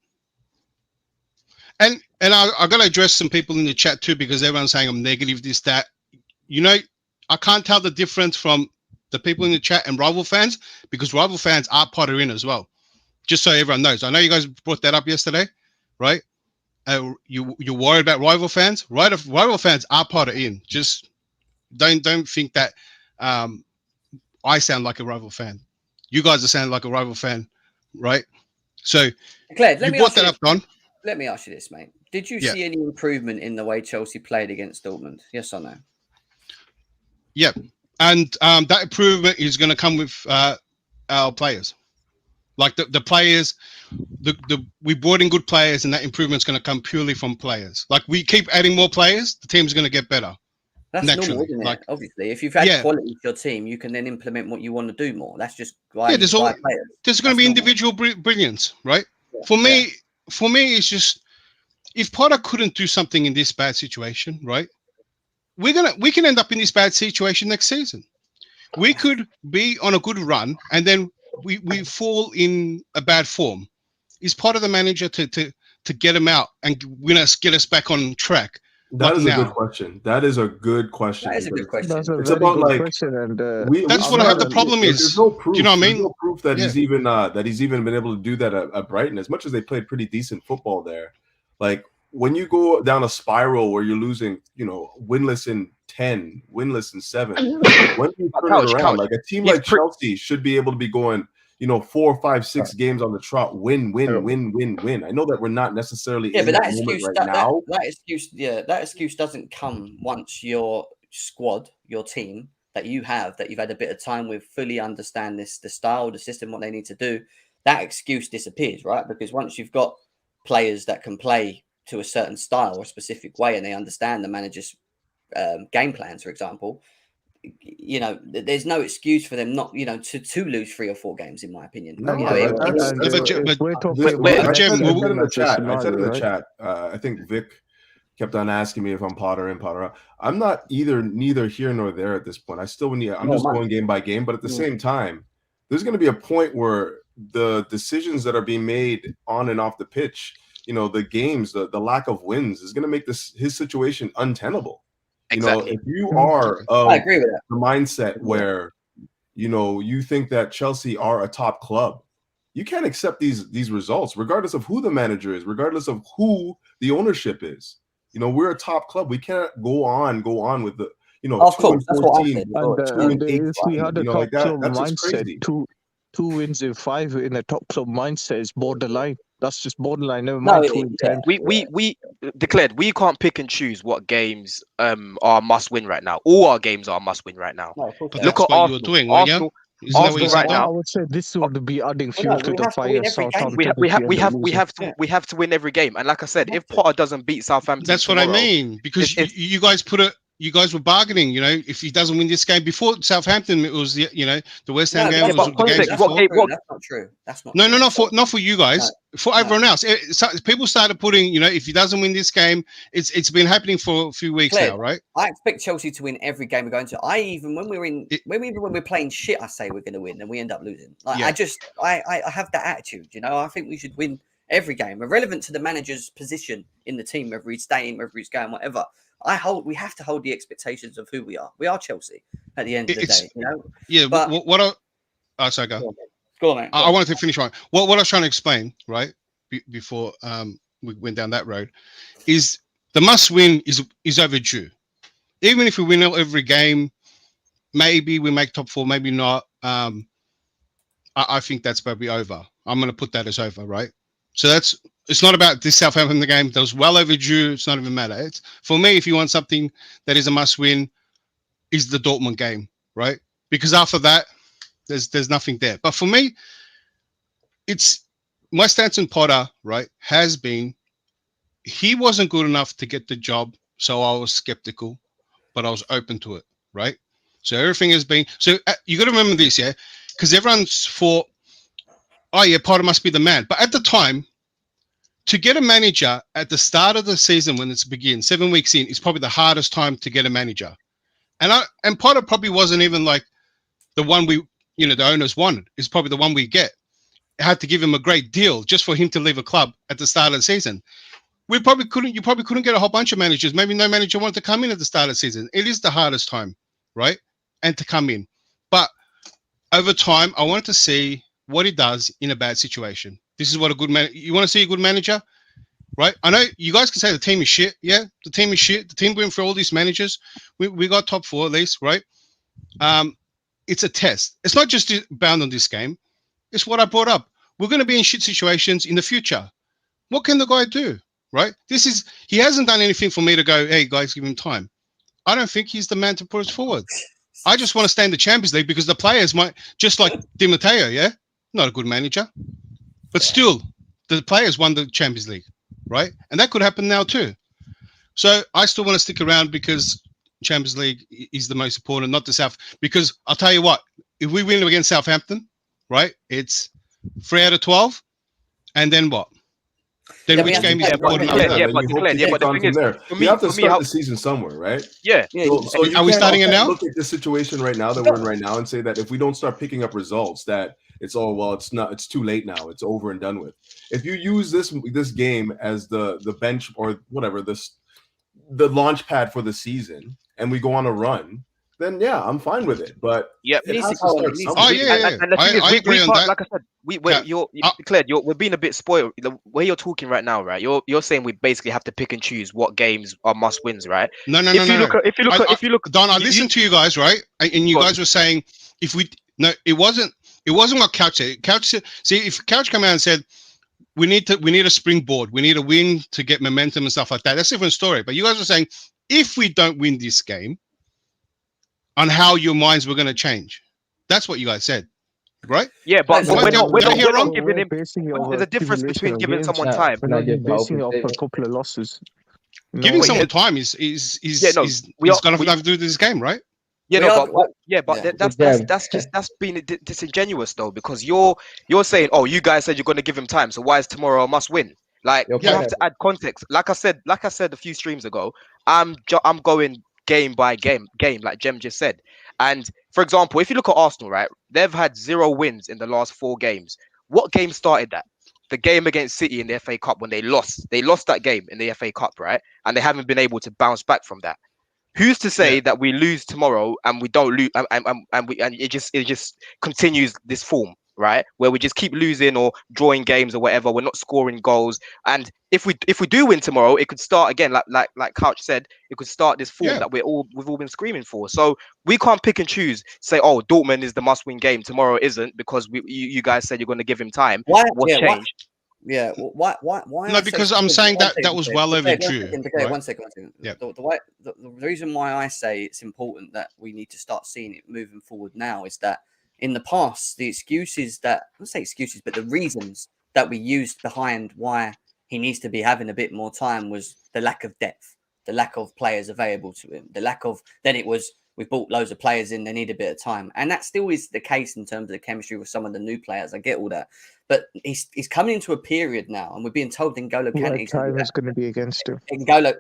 and I got to address some people in the chat too, because everyone's saying I'm negative, this, that. I can't tell the difference from the people in the chat and rival fans, because rival fans are Potter in as well. Just so everyone knows. I know you guys brought that up yesterday, right? You're worried about rival fans. Rival fans are Potter in. Just don't think that I sound like a rival fan. You guys are sounding like a rival fan, right? So Claire, you brought that up, Don. Let me ask you this, mate. Did you see any improvement in the way Chelsea played against Dortmund? Yes or no? Yeah. And that improvement is going to come with our players. Like the players, we brought in good players, and that improvement's going to come purely from players. Like we keep adding more players, the team's going to get better. That's naturally. Normal, isn't it? Obviously, if you've had quality to your team, you can then implement what you want to do more. That's just there's going to be individual brilliance, right? Yeah. For me, it's just if Potter couldn't do something in this bad situation, right? We can end up in this bad situation next season. We could be on a good run and then we fall in a bad form. Is Potter the manager to get him out and get us back on track? That is a now? good question. That is a good question. That is a good question. That's a It's very about, good like, question, and That's what I have. The problem is, there's no proof. do you know what I There's mean? no proof that he's even been able to do that at Brighton. As much as they played pretty decent football there, like when you go down a spiral where you're losing, winless in 10, winless in 7, when you turn it around, like a team like Chelsea should be able to be going, 4, 5, 6 games on the trot, win. I know that we're not necessarily in but that excuse right now. That excuse doesn't come once your squad, your team that you've had a bit of time with, fully understand the style, the system, what they need to do. That excuse disappears, right? Because once you've got players that can play to a certain style or a specific way, and they understand the manager's game plans, for example, there's no excuse for them not, to lose 3 or 4 games, in my opinion. No, I said in the chat, I think Vic kept on asking me if I'm Potter in, Potter out. I'm not neither here nor there at this point. I'm just going game by game, but at the same time, there's going to be a point where the decisions that are being made on and off the pitch, the games, the lack of wins is going to make his situation untenable. Exactly. If you are I agree with that. The mindset where you think that Chelsea are a top club, you can't accept these results, regardless of who the manager is, regardless of who the ownership is. We're a top club. We can't go on with the of course, that's what I said. And if we had a top club mindset, crazy. two wins in 5 in a top club mindset is borderline. That's just borderline. Never mind 2 in 10. We declared we can't pick and choose what games are must win right now. All our games are must win right now. But Look at what Arsenal. you're doing, Arsenal right now. I would say this would be adding fuel to the fire. We have to win every game. And like I said, if Potter doesn't beat Southampton, that's what I mean. Because you guys you guys were bargaining, if he doesn't win this game before Southampton, it was the West Ham game was the game before. That's not true. That's not. No, not for you guys. For everyone else, people started putting, if he doesn't win this game, it's been happening for a few weeks now, right? I expect Chelsea to win every game we're going to. When we're playing shit, I say we're going to win, and we end up losing. I have that attitude. I think we should win every game, irrelevant to the manager's position in the team, whether he's staying, whether he's going, whatever. We have to hold the expectations of who we are. We are Chelsea at the end of the day, Yeah, but sorry, go. Go on, mate. I wanted to finish one. What I was trying to explain, right, before we went down that road, is the must win is overdue. Even if we win every game, maybe we make top 4, maybe not. I think that's probably over. I'm going to put that as over, right? So it's not about this Southampton game. That was well overdue. It's not even matter. It's for me, if you want something that is a must win, is the Dortmund game, right? Because after that, there's nothing there. But for me, it's my stance on Potter, right, has been he wasn't good enough to get the job, so I was skeptical, but I was open to it, right? So everything has been. So you got to remember this, yeah, because everyone's thought, oh yeah, Potter must be the man. But at the time, to get a manager at the start of the season when it's begins, 7 weeks in, is probably the hardest time to get a manager. And Potter probably wasn't even like the one the owners wanted. It's probably the one we get. I had to give him a great deal just for him to leave a club at the start of the season. You probably couldn't get a whole bunch of managers. Maybe no manager wanted to come in at the start of the season. It is the hardest time, right? And to come in. But over time, I wanted to see what he does in a bad situation. This is what a good man. You want to see a good manager, right? I know you guys can say the team is shit. Yeah, the team is shit. The team went for all these managers. We got top 4 at least, right? It's a test. It's not just bound on this game. It's what I brought up. We're going to be in shit situations in the future. What can the guy do, right? He hasn't done anything for me to go, hey, guys, give him time. I don't think he's the man to put us forward. I just want to stay in the Champions League because the players might, just like Di Matteo, yeah? Not a good manager. But still, the players won the Champions League, right? And that could happen now too. So I still want to stick around because Champions League is the most important, not the South. Because I'll tell you what, if we win against Southampton, right, it's 3 out of 12. And then what? Then Yeah, which but game is yeah, important declared, after yeah, that? but declared, yeah, but the thing is, for me, you have to for me, start how, the season somewhere, right? yeah, Yeah, So you Are we can't starting it now? look at this situation right now that we're in right now and say that if we don't start picking up results, that it's it's too late now. It's over and done with. If you use this game as the bench or whatever, the launch pad for the season, and we go on a run, then yeah, I'm fine with it. But yep. it needs has to to go on, start it needs to Oh somewhere. yeah, yeah. And the thing is, I agree we on can't, that. like I said, Yeah. you're I- declared. We're being a bit spoiled. The way you're talking right now, right? You're saying we basically have to pick and choose what games are must wins, right? No, no, If no, you no, look no. at, if you look at, if you look, Don, I you- listened to you guys, right? And you Go on. guys were saying if we no, it wasn't what Couch said. Couch said, see, if Couch came out and said we need a springboard, we need a win to get momentum and stuff like that, that's a different story. But you guys were saying if we don't win this game, on how your minds were going to change. That's what you guys said, right? yeah, but Did I we're get- not, we're did I not, hear we're not wrong? giving him. basing it There's a difference between giving someone Yeah. time. We're Can I not give my basing it off a opinion? couple of losses. Giving Wait, someone time is Yeah, no, we are- going to we- have to do with this game, right? Yeah, We no, are- but Yeah. that's being disingenuous though, because you're saying, oh, you guys said you're going to give him time, so why is tomorrow a must win? Like Yo, you have to add context. Like I said a few streams ago, I'm going game by game, like Jem just said. And for example, if you look at Arsenal, right, they've had 0 wins in the last 4 games. What game started that? The game against City in the FA Cup when they lost. They lost that game in the FA Cup, right? And they haven't been able to bounce back from that. Who's to say that we lose tomorrow and we don't lose and it just continues this form, right? Where we just keep losing or drawing games or whatever. We're not scoring goals. And if we do win tomorrow, it could start again, like Couch said, it could start this form Yeah. that we've all been screaming for. So we can't pick and choose, say, oh, Dortmund is the must-win game, tomorrow isn't, because you guys said you're going to give him time. Why? What's changed? Yeah, why? No, because I'm saying that was well overdue, right? One second. Yeah. The reason why I say it's important that we need to start seeing it moving forward now is that in the past, the excuses that, I don't say excuses, but the reasons that we used behind why he needs to be having a bit more time was the lack of depth, the lack of players available to him, the lack of, then it was, we've bought loads of players in, they need a bit of time. And that still is the case in terms of the chemistry with some of the new players. I get all that. But he's coming into a period now, and we're being told N'Golo Kante Time is going to be against him. N'Golo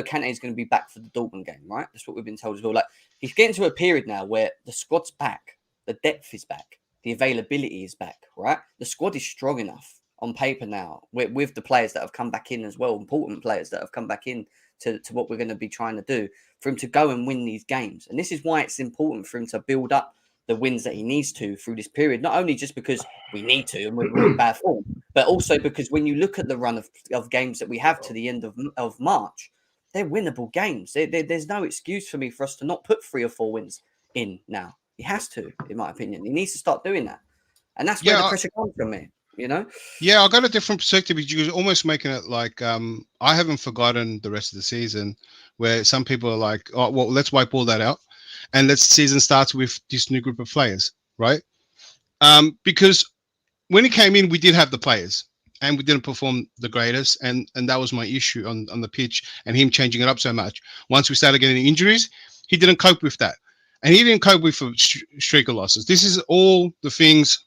Kante is going to be back for the Dortmund game, right? That's what we've been told as well. Like, he's getting to a period now where the squad's back, the depth is back, the availability is back, right? The squad is strong enough on paper now with the players that have come back in as well, important players that have come back in to what we're going to be trying to do, for him to go and win these games. And this is why it's important for him to build up the wins that he needs to through this period, not only just because we need to and we're in bad form, but also because when you look at the run of games that we have to the end of March, they're winnable games. There's no excuse for me for us to not put 3 or 4 wins in now. He has to, in my opinion. He needs to start doing that. And that's where the pressure comes from me, you know? Yeah, I got a different perspective because you're almost making it like I haven't forgotten the rest of the season, where some people are like, oh, well, let's wipe all that out. And let's season starts with this new group of players, right? Because when he came in, we did have the players and we didn't perform the greatest. And that was my issue on the pitch and him changing it up so much. Once we started getting injuries, he didn't cope with that. And he didn't cope with streak of losses. This is all the things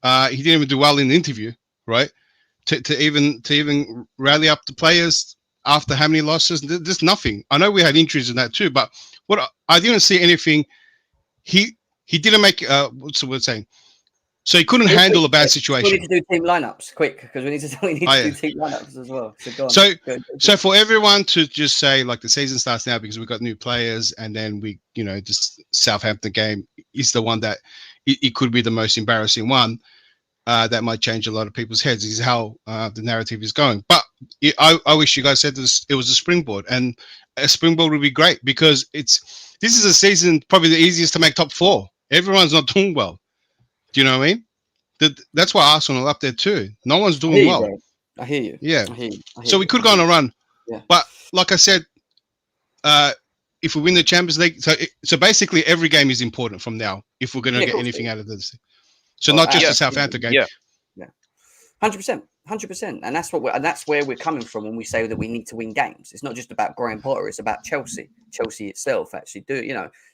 he didn't even do well in the interview, right? To even rally up the players after how many losses? There's nothing. I know we had injuries in that too, but what I didn't see anything. He didn't make what's the word saying? So he couldn't handle a bad situation. We need to do team lineups quick because we need to do team lineups as well. So go on. So for everyone to just say like the season starts now because we've got new players, and then we just Southampton game is the one that it could be the most embarrassing one. That might change a lot of people's heads. Is how the narrative is going. But I wish you guys said this. It was a springboard, and a springboard would be great because this is a season probably the easiest to make top 4. Everyone's not doing well. Do you know what I mean? That's why Arsenal are up there too. No one's doing well. Bro. I hear you. Yeah. I hear you. So we could go on a run. Yeah. But like I said, if we win the Champions League, so basically every game is important from now if we're going to get anything out of this. So not just the Southampton game. Yeah. 100%. And that's where we're coming from when we say that we need to win games. It's not just about Graham Potter, it's about Chelsea itself actually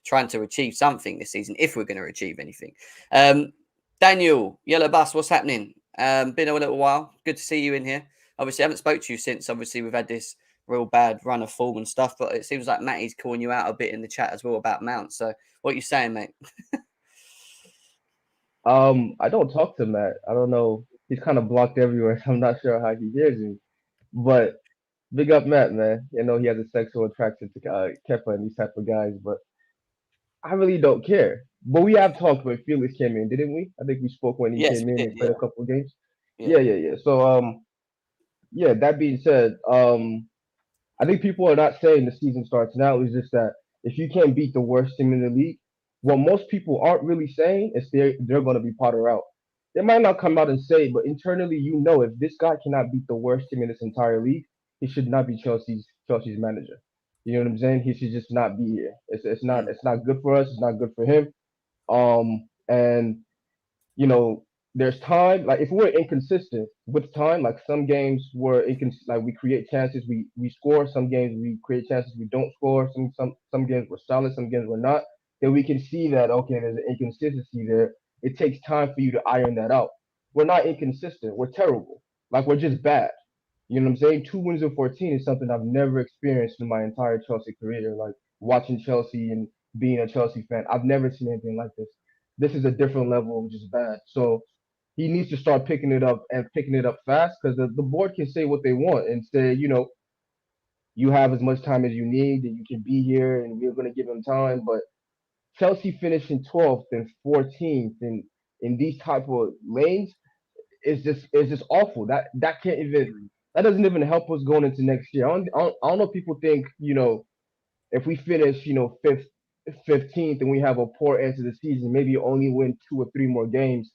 trying to achieve something this season if we're going to achieve anything. Daniel, Yellow Bus, what's happening? Been a little while. Good to see you in here. obviously I haven't spoke to you since. Obviously we've had this real bad run of form and stuff, but it seems like Matty's calling you out a bit in the chat as well about Mount. So what are you saying, mate? I don't talk to Matt. I don't know. He's kind of blocked everywhere, so I'm not sure how he hears me. But big up Matt, man. You know he has a sexual attraction to Kepa and these type of guys, but I really don't care. But we have talked when Felix came in, didn't we? I think we spoke when he Yes, came we in did, and played yeah. a couple of games. Yeah. Yeah. So yeah. That being said, I think people are not saying the season starts now. It's just that if you can't beat the worst team in the league, what most people aren't really saying is they're going to be Potter out. They might not come out and say it, but internally, you know, if this guy cannot beat the worst team in this entire league, he should not be Chelsea's manager. You know what I'm saying? He should just not be here. It's not good for us. It's not good for him. And you know, there's time. Like if we're inconsistent with time, like some games we're like we create chances, we score. Some games we create chances, we don't score. Some games we're solid, some games we're not. Then we can see that okay, there's an inconsistency there. It takes time for you to iron that out. We're not inconsistent. We're terrible. Like we're just bad. You know what I'm saying? 2 wins in 14 is something I've never experienced in my entire Chelsea career. Like watching Chelsea and being a Chelsea fan, I've never seen anything like this. This is a different level of just bad. So he needs to start picking it up and picking it up fast because the board can say what they want and say, you know, you have as much time as you need and you can be here and we're going to give him time. But Chelsea finishing 12th and 14th in these type of lanes is just awful. That can't even that doesn't even help us going into next year. I don't know if people think, you know, if we finish, you know, 15th and we have a poor end to the season, maybe only win 2 or 3 more games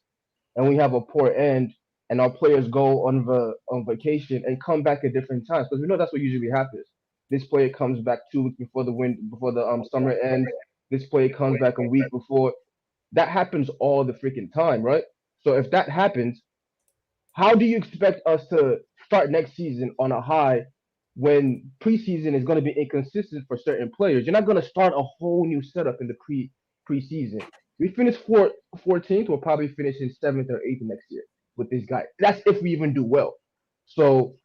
and we have a poor end and our players go on vacation and come back at different times because we know that's what usually happens. This player comes back 2 weeks before the summer ends. This player comes back a week before. That happens all the freaking time, right? So if that happens, how do you expect us to start next season on a high when preseason is going to be inconsistent for certain players? You're not going to start a whole new setup in the preseason. We finish 14th, we'll probably finish in 7th or 8th next year with this guy. That's if we even do well. So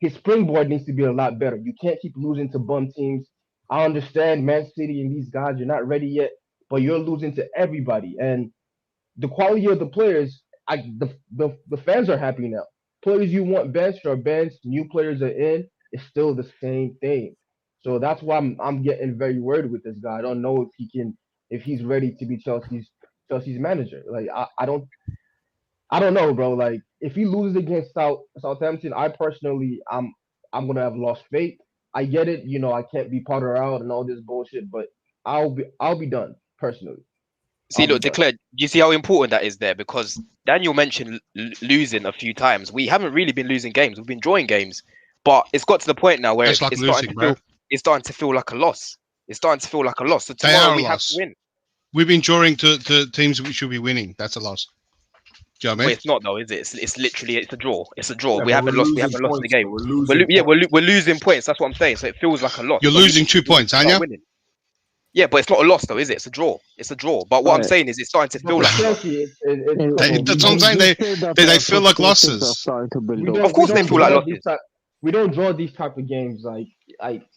his springboard needs to be a lot better. You can't keep losing to bum teams. I understand Man City and these guys, you're not ready yet, but you're losing to everybody. And the quality of the players, the fans are happy now. Players you want benched are benched, new players are in. It's still the same thing. So that's why I'm getting very worried with this guy. I don't know if he's ready to be Chelsea's manager. Like I don't know, bro. Like if he loses against Southampton, I'm gonna have lost faith. I get it, you know, I can't be Potter out and all this bullshit, but I'll be done personally. See, I'll be look, done. Declare, you see how important that is there? Because Daniel mentioned losing a few times. We haven't really been losing games. We've been drawing games. But it's got to the point now where That's like losing, bro. it's starting to feel like a loss. It's starting to feel like a loss. So They tomorrow are a we have loss. to win. We've been drawing to teams we should be winning. That's a loss. Do you know what I But mean? it's not though, is it? It's literally it's a draw. It's a draw. Yeah, We but haven't we're lost. We losing haven't lost the points, game. though. We're losing We're losing points. That's what I'm saying. So it feels like a loss. You're So we losing need 2 to points, start aren't you? winning. Yeah, but it's not a loss though, is it? It's a draw. It's a draw. But what I'm Right. saying is it's starting to But feel for like a loss. Chelsea, it's That's what I'm saying. They feel like losses. Of course they feel like losses. We don't draw these type of games like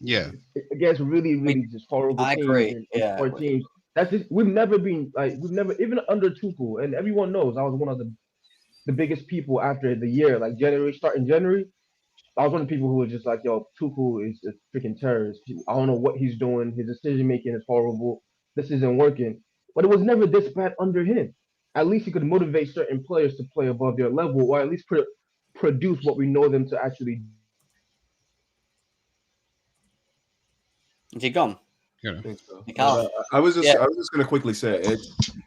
Yeah. against really just horrible I teams agree, and yeah. poor teams. That's just we've never even under Tuchel, and everyone knows I was one of the biggest people after the year, like starting January. I was one of the people who was just like, yo, Tuchel is a freaking terrorist. I don't know what he's doing. His decision making is horrible. This isn't working. But it was never this bad under him. At least he could motivate certain players to play above their level, or at least produce what we know them to actually do. Is he gone? I think so. He can't. I was just Yeah. going to quickly say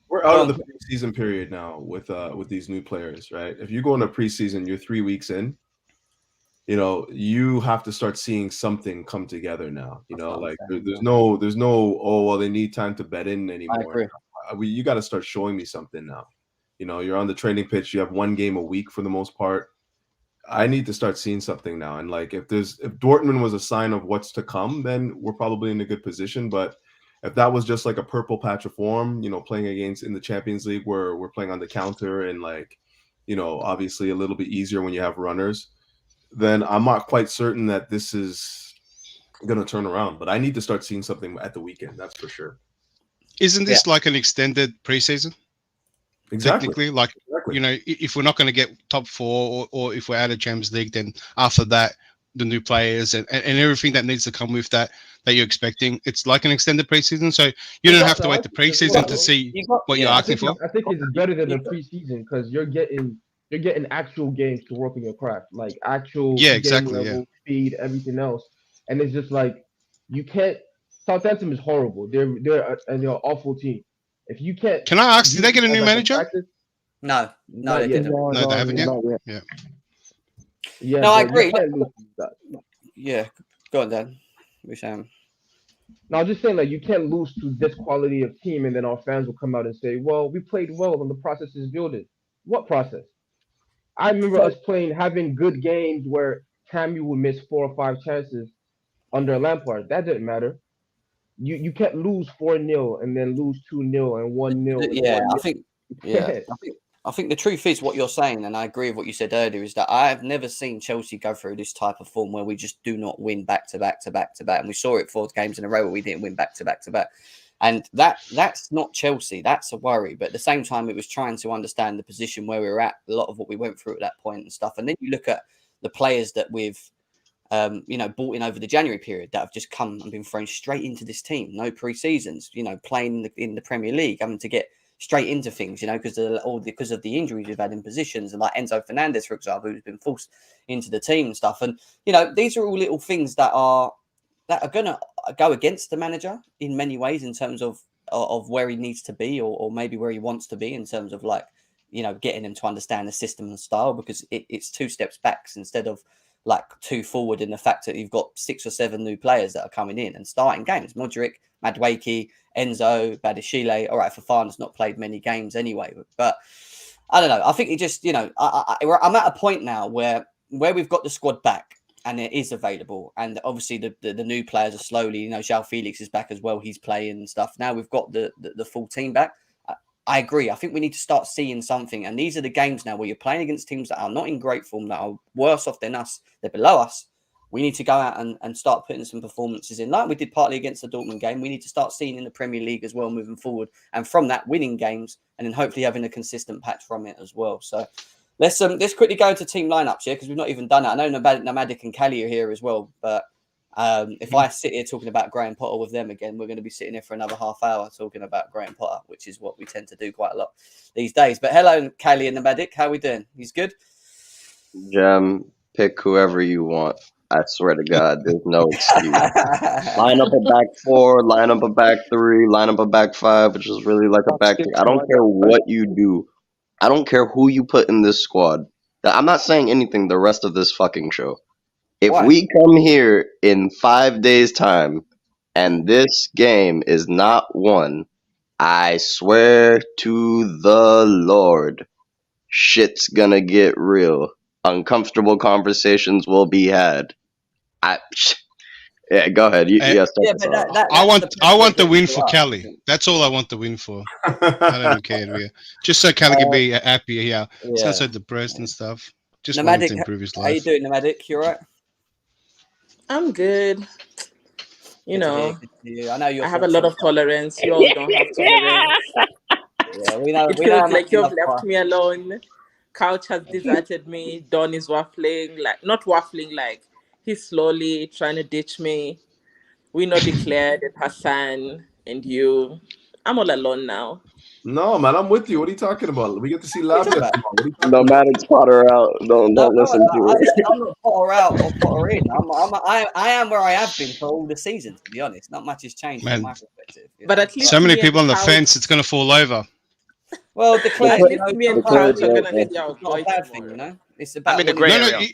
we're out of the preseason period now with these new players, right? If you go into preseason, you're 3 weeks in. You know, you have to start seeing something come together now. You know, like there's no oh well they need time to bed in anymore. I agree. You got to start showing me something now. You know, you're on the training pitch. You have one game a week for the most part. I need to start seeing something now. And like if Dortmund was a sign of what's to come, then we're probably in a good position. But if that was just like a purple patch of form, you know, playing against in the Champions League where we're playing on the counter and like, you know, obviously a little bit easier when you have runners. then I'm not quite certain that this is going to turn around. But I need to start seeing something at the weekend. That's for sure. Isn't this like an extended preseason? Exactly. Technically, like you know, if we're not going to get top 4 or if we're out of Champions League, then after that, the new players and everything that needs to come with that you're expecting, it's like an extended preseason. So you don't have to wait the preseason to see what you're asking for. I think it's better than the preseason because you're getting actual games to work on your craft, like actual game level, speed, everything else. And it's just like you can't. Southampton is horrible. They're an awful team. If you can't, can I ask? Did they get a new manager? No, they didn't. No, they haven't yet. Yeah. No, I agree. Yeah, go on, Dan. We're saying. No, I'm just saying, like, you can't lose to this quality of team, and then our fans will come out and say, "Well, we played well, and the process is building." What process? I remember us having good games where Tammy would miss 4 or 5 chances under Lampard. That didn't matter. You can't lose 4-0 and then lose 2-0 and 1-0. Yeah, I think the truth is what you're saying, and I agree with what you said earlier, is that I've never seen Chelsea go through this type of form where we just do not win back to back to back to back. And we saw it 4 games in a row where we didn't win back to back to back. And that's not Chelsea. That's a worry. But at the same time, it was trying to understand the position where we were at, a lot of what we went through at that point and stuff. And then you look at the players that we've bought in over the January period that have just come and been thrown straight into this team. No pre-seasons, playing in the Premier League, having to get straight into things, because of the injuries we've had in positions, and like Enzo Fernandez, for example, who's been forced into the team and stuff. And these are all little things that are going to go against the manager in many ways in terms of where he needs to be or maybe where he wants to be in terms of getting him to understand the system and style, because it's 2 steps back instead of 2 forward, in the fact that you've got 6 or 7 new players that are coming in and starting games. Mudryk, Madueke, Enzo, Badiashile. All right, Fofana's not played many games anyway, but I don't know. I think it just, I'm at a point now where we've got the squad back and it is available, and obviously the new players are slowly. João Felix is back as well; he's playing and stuff. Now we've got the full team back. I agree. I think we need to start seeing something. And these are the games now where you're playing against teams that are not in great form, that are worse off than us, they're below us. We need to go out and start putting some performances in, like we did partly against the Dortmund game. We need to start seeing in the Premier League as well moving forward. And from that, winning games, and then hopefully having a consistent patch from it as well. So let's quickly go into team lineups here, because we've not even done it. I know Nomadic and Callie are here as well, but if I sit here talking about Graham Potter with them again, we're going to be sitting here for another half hour talking about Graham Potter, which is what we tend to do quite a lot these days. But hello, Callie and Nomadic. How are we doing? He's good? Gem, pick whoever you want. I swear to God, there's no excuse. Line up a back 4, line up a back 3, line up a back 5, which is really like a back 3. I don't care what you do. I don't care who you put in this squad. I'm not saying anything the rest of this fucking show. If we come here in 5 days' time and this game is not won, I swear to the Lord, shit's gonna get real. Uncomfortable conversations will be had. Yeah, go ahead. I want the win for Kelly. That's all I want the win for. I don't care. Yeah. Just so Kelly can be happy. Yeah. It's not so depressed and stuff. Just wanting to improve his life. How you doing, Nomadic? You all right? I'm good. I know I have a lot of tolerance. You all don't have tolerance. Yeah, we know. It feels like you've left me alone. Couch has deserted me. Don is waffling, not waffling, he's slowly trying to ditch me. We know declared that Hassan and you. I'm all alone now. No, man, I'm with you. What are you talking about? We get to see Lavia tomorrow. Nomadic's Potter out. Don't listen to it. I'm not Potter out or Potter in. I am where I have been for all the season, to be honest. Not much has changed from my perspective. But at least so many people on the fence, it's going to fall over. Well, me and Couch are going to let you out. Not a bad thing, It's about in the grey area.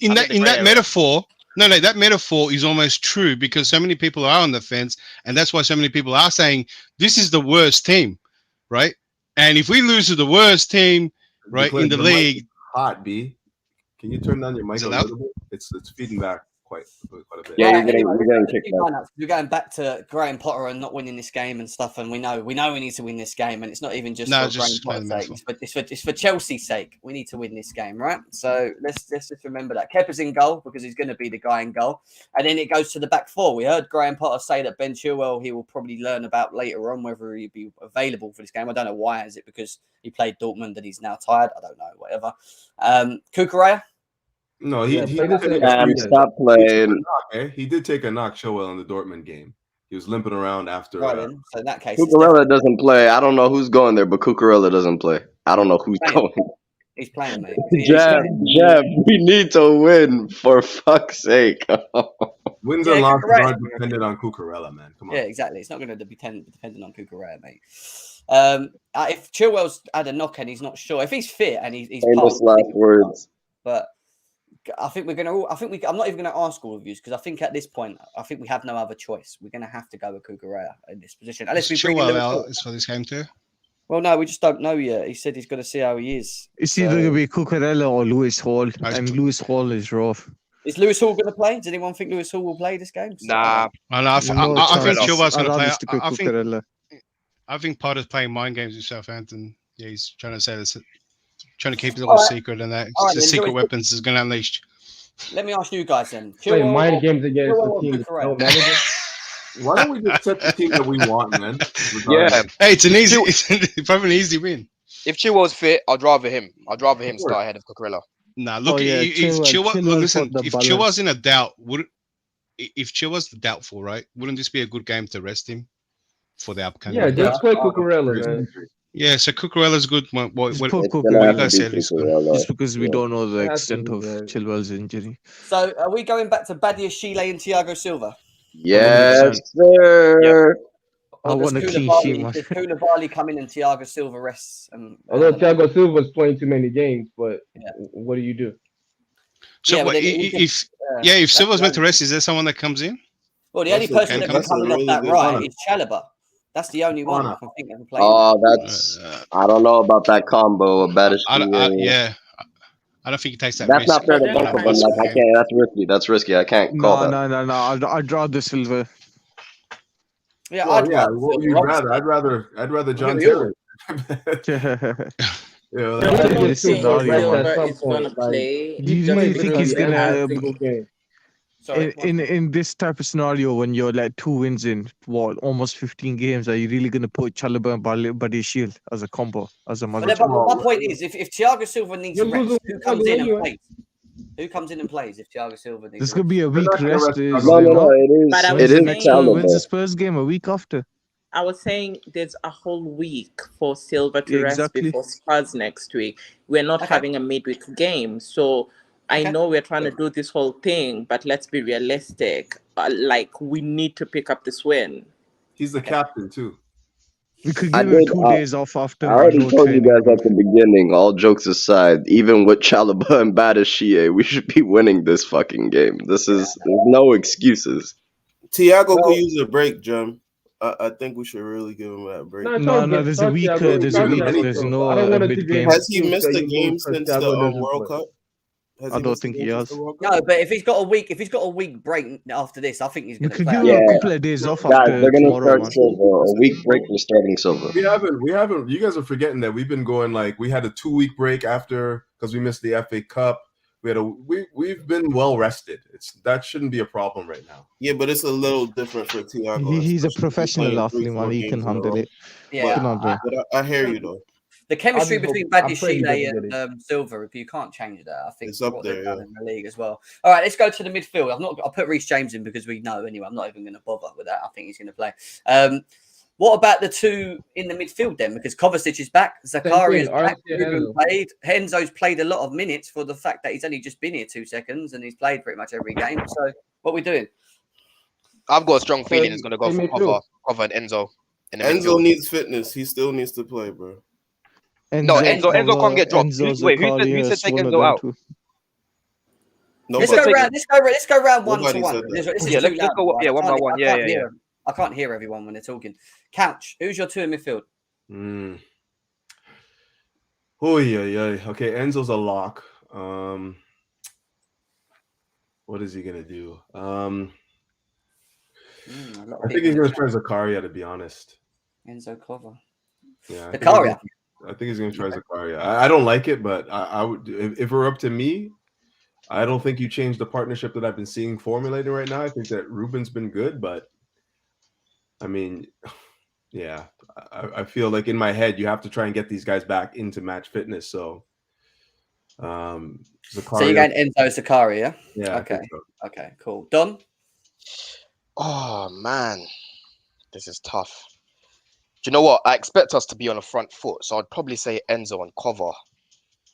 In that metaphor. No, that metaphor is almost true, because so many people are on the fence, and that's why so many people are saying this is the worst team, right? And if we lose to the worst team, right, in the league, hot B. Can you turn down your mic a little bit? It's feeding back. quite a bit. Yeah, Right, you're getting anyway, let's go to kicked the out. lineups. We're going back to Graham Potter and not winning this game and stuff, and we know we need to win this game, and it's not even just No, for just Graham explain Potter's the sake. It's for Chelsea's sake. We need to win this game, right? So let's just remember that Kepa's in goal because he's going to be the guy in goal, and then it goes to the back four. We heard Graham Potter say that Ben Chilwell he will probably learn about later on whether he'll be available for this game. I don't know why. Is it because he played Dortmund and he's now tired? I don't know. Whatever. Kukurea. No, Yeah, he play this did in- And stop playing. He did take a knock, Chilwell, in the Dortmund game. He was limping around after. Right then. So in that case, it's Cucurella doesn't play. I don't know who's going there, but Cucurella doesn't play. I don't know who's Playing. going. he's playing, mate. Jeb, we need to win for fuck's sake. Wins Yeah, and losses Cucurella. aren't dependent on Cucurella, man. Come on. Yeah, exactly. It's not going to be dependent on Kukurea, mate. If Chilwell's had a knock and he's not sure, if he's fit and he's Famous pumped, last words. but I think we're going to. I'm not even going to ask all of you because I think at this point, I think we have no other choice. We're going to have to go with Kukurea in this position, unless we bring in Chilwell Lewis out Hall. is for this game too. Well, no, we just don't know yet. He said he's got to see how he is. It's either going to be Cucurella or Lewis Hall, Nice. and Lewis Hall is rough. Is Lewis Hall going to play? Does anyone think Lewis Hall will play this game? Nah, I think Chilwell's going to play. I think Cucurella. I think Potter's playing mind games with Southampton. Yeah, he's trying to say this, trying to keep it all secret, and that All right, the then, secret Lewis- weapons is going to unleash. Let me ask you guys then. Play Chilwell mind or- games against Chilwell the or team that Cucurella? don't manage it. Why don't we just set the team that we want, man? yeah. Hey, it's an easy, it's probably an easy win. If Chilwell's fit, I'd rather him start ahead of Cucurella. Nah, look, Oh, yeah, if Chilwell listen, for the if balance. Chilwell's in a doubt, if Chilwell's doubtful, right? Wouldn't this be a good game to rest him for the upcoming? Yeah, game? just play Cucurella, man. Yeah, so Cucurella's good. What Just put It's gonna Cucurella, have you guys to be said is good. Cucurella. just because we don't know the It has to extent be, of man. Chilwell's injury. So are we going back to Badia Shile and Thiago Silva? Yes, sir. I Or does want a clean Koulibaly- sheet, man. Does Koulibaly come in and Thiago Silva rests? Although Thiago Silva's playing too many games, but Yeah. what do you do? So Yeah, but what, then we can- if Silva's meant to rest, is there someone that comes in? Well, the only That's a- person that can that's a come in off really that good right one. is Chalobah. That's the only one I can think that can play. Oh, that's. I don't know about that combo of Badish. Yeah, I don't think he takes that That's risk. not fair to But both then of them. Like, I Okay. can't. That's risky. That's risky. I can't call No, that. no. I'd rather Silva. Yeah, Well, I'd yeah. rather What would you Silva, rather? I'd rather John Who are Terry. Yeah, No, like- I Yeah, don't this think is Dario, Silva at some is point, going to like, play. Do you Just really think he's because gonna- has- single game? Sorry, In this type of scenario, when you're like 2 wins in almost 15 games, are you really going to put Chalobah and Badia Shield as a combo, as a But mother? my point is, if Thiago Silva needs You're rest, losing who comes in and anyway. plays? Who comes in and plays if Thiago Silva needs There's rest? going to be a week not gonna rest. rest Is Chalobah. No, not? it But I is. was It is saying- When's the Chalobah. Spurs game? A week after. I was saying there's a whole week for Silva to Yeah, rest exactly. before Spurs next week. We're not Okay. having a midweek game. So I Okay. know we're trying to do this whole thing, but let's be realistic. Like, we need to pick up this win. He's the captain too. We could I give him did- 2 I- days off after. I already no told you training. guys at the beginning, all jokes aside, even with Chalobah and Badish, we should be winning this fucking game. There's no excuses. Thiago Well- could use a break, Jim. I think we should really give him that break. No, there's a week. There's a week. There's no mid game. Has he missed a game since the World Cup? Has I he don't missed a think game he since has. the World Cup? No, but if he's got a week break after this, I think he's We going to could play. give him Yeah. a couple of days off Guys, after they're gonna tomorrow, start man. Silva. A week break for starting Silva. We haven't. You guys are forgetting that we've been going like we had a 2-week break after because we missed the FA Cup. We've been well rested. That shouldn't be a problem right now. Yeah, but it's a little different for Thiago. He's a especially professional playing athlete, 3-4 man. He games can in a handle row. it. Yeah, Come on, bro. But I hear you though. the chemistry I just between hope- I'm Badia praying he Shile doesn't get and Silva, if you can't change that, I think It's up what they've there, done yeah. in the league as well. All right, let's go to the midfield. I'll put Reece James in because we know anyway. I'm not even going to bother with that. I think he's going to play. What about the two in the midfield then? Because Kovacic is back, Zakaria's thing, back, RC Ruben played. Henzo's played a lot of minutes for the fact that he's only just been here 2 seconds and he's played pretty much every game. So what are we doing? I've got a strong feeling it's going to go Same for midfield. Cover and Enzo. In the Enzo midfield. needs fitness. He still needs to play, bro. No, Enzo can't get dropped. Who said take Enzo out? Let's Nobody. go round one to Nobody one. said that. This is Yeah, too let's loud, go. right? Yeah, one by one. Yeah, yeah. I can't hear everyone when they're talking. Couch, who's your two in midfield? Oh yeah. Okay, Enzo's a lock. What is he gonna do? A lot of I think he's gonna try Zakaria, to be honest. Enzo cover. Yeah, Zakaria. I think he's gonna try Zakaria. I don't like it, but I would if it were up to me. I don't think you change the partnership that I've been seeing formulating right now. I think that Ruben's been good, but I mean, yeah, I feel like in my head you have to try and get these guys back into match fitness. So, Zakaria. So you're going Enzo Zakaria? Yeah. Okay. Okay. Cool. Don. Oh man, this is tough. Do you know what? I expect us to be on the front foot, so I'd probably say Enzo and Cover.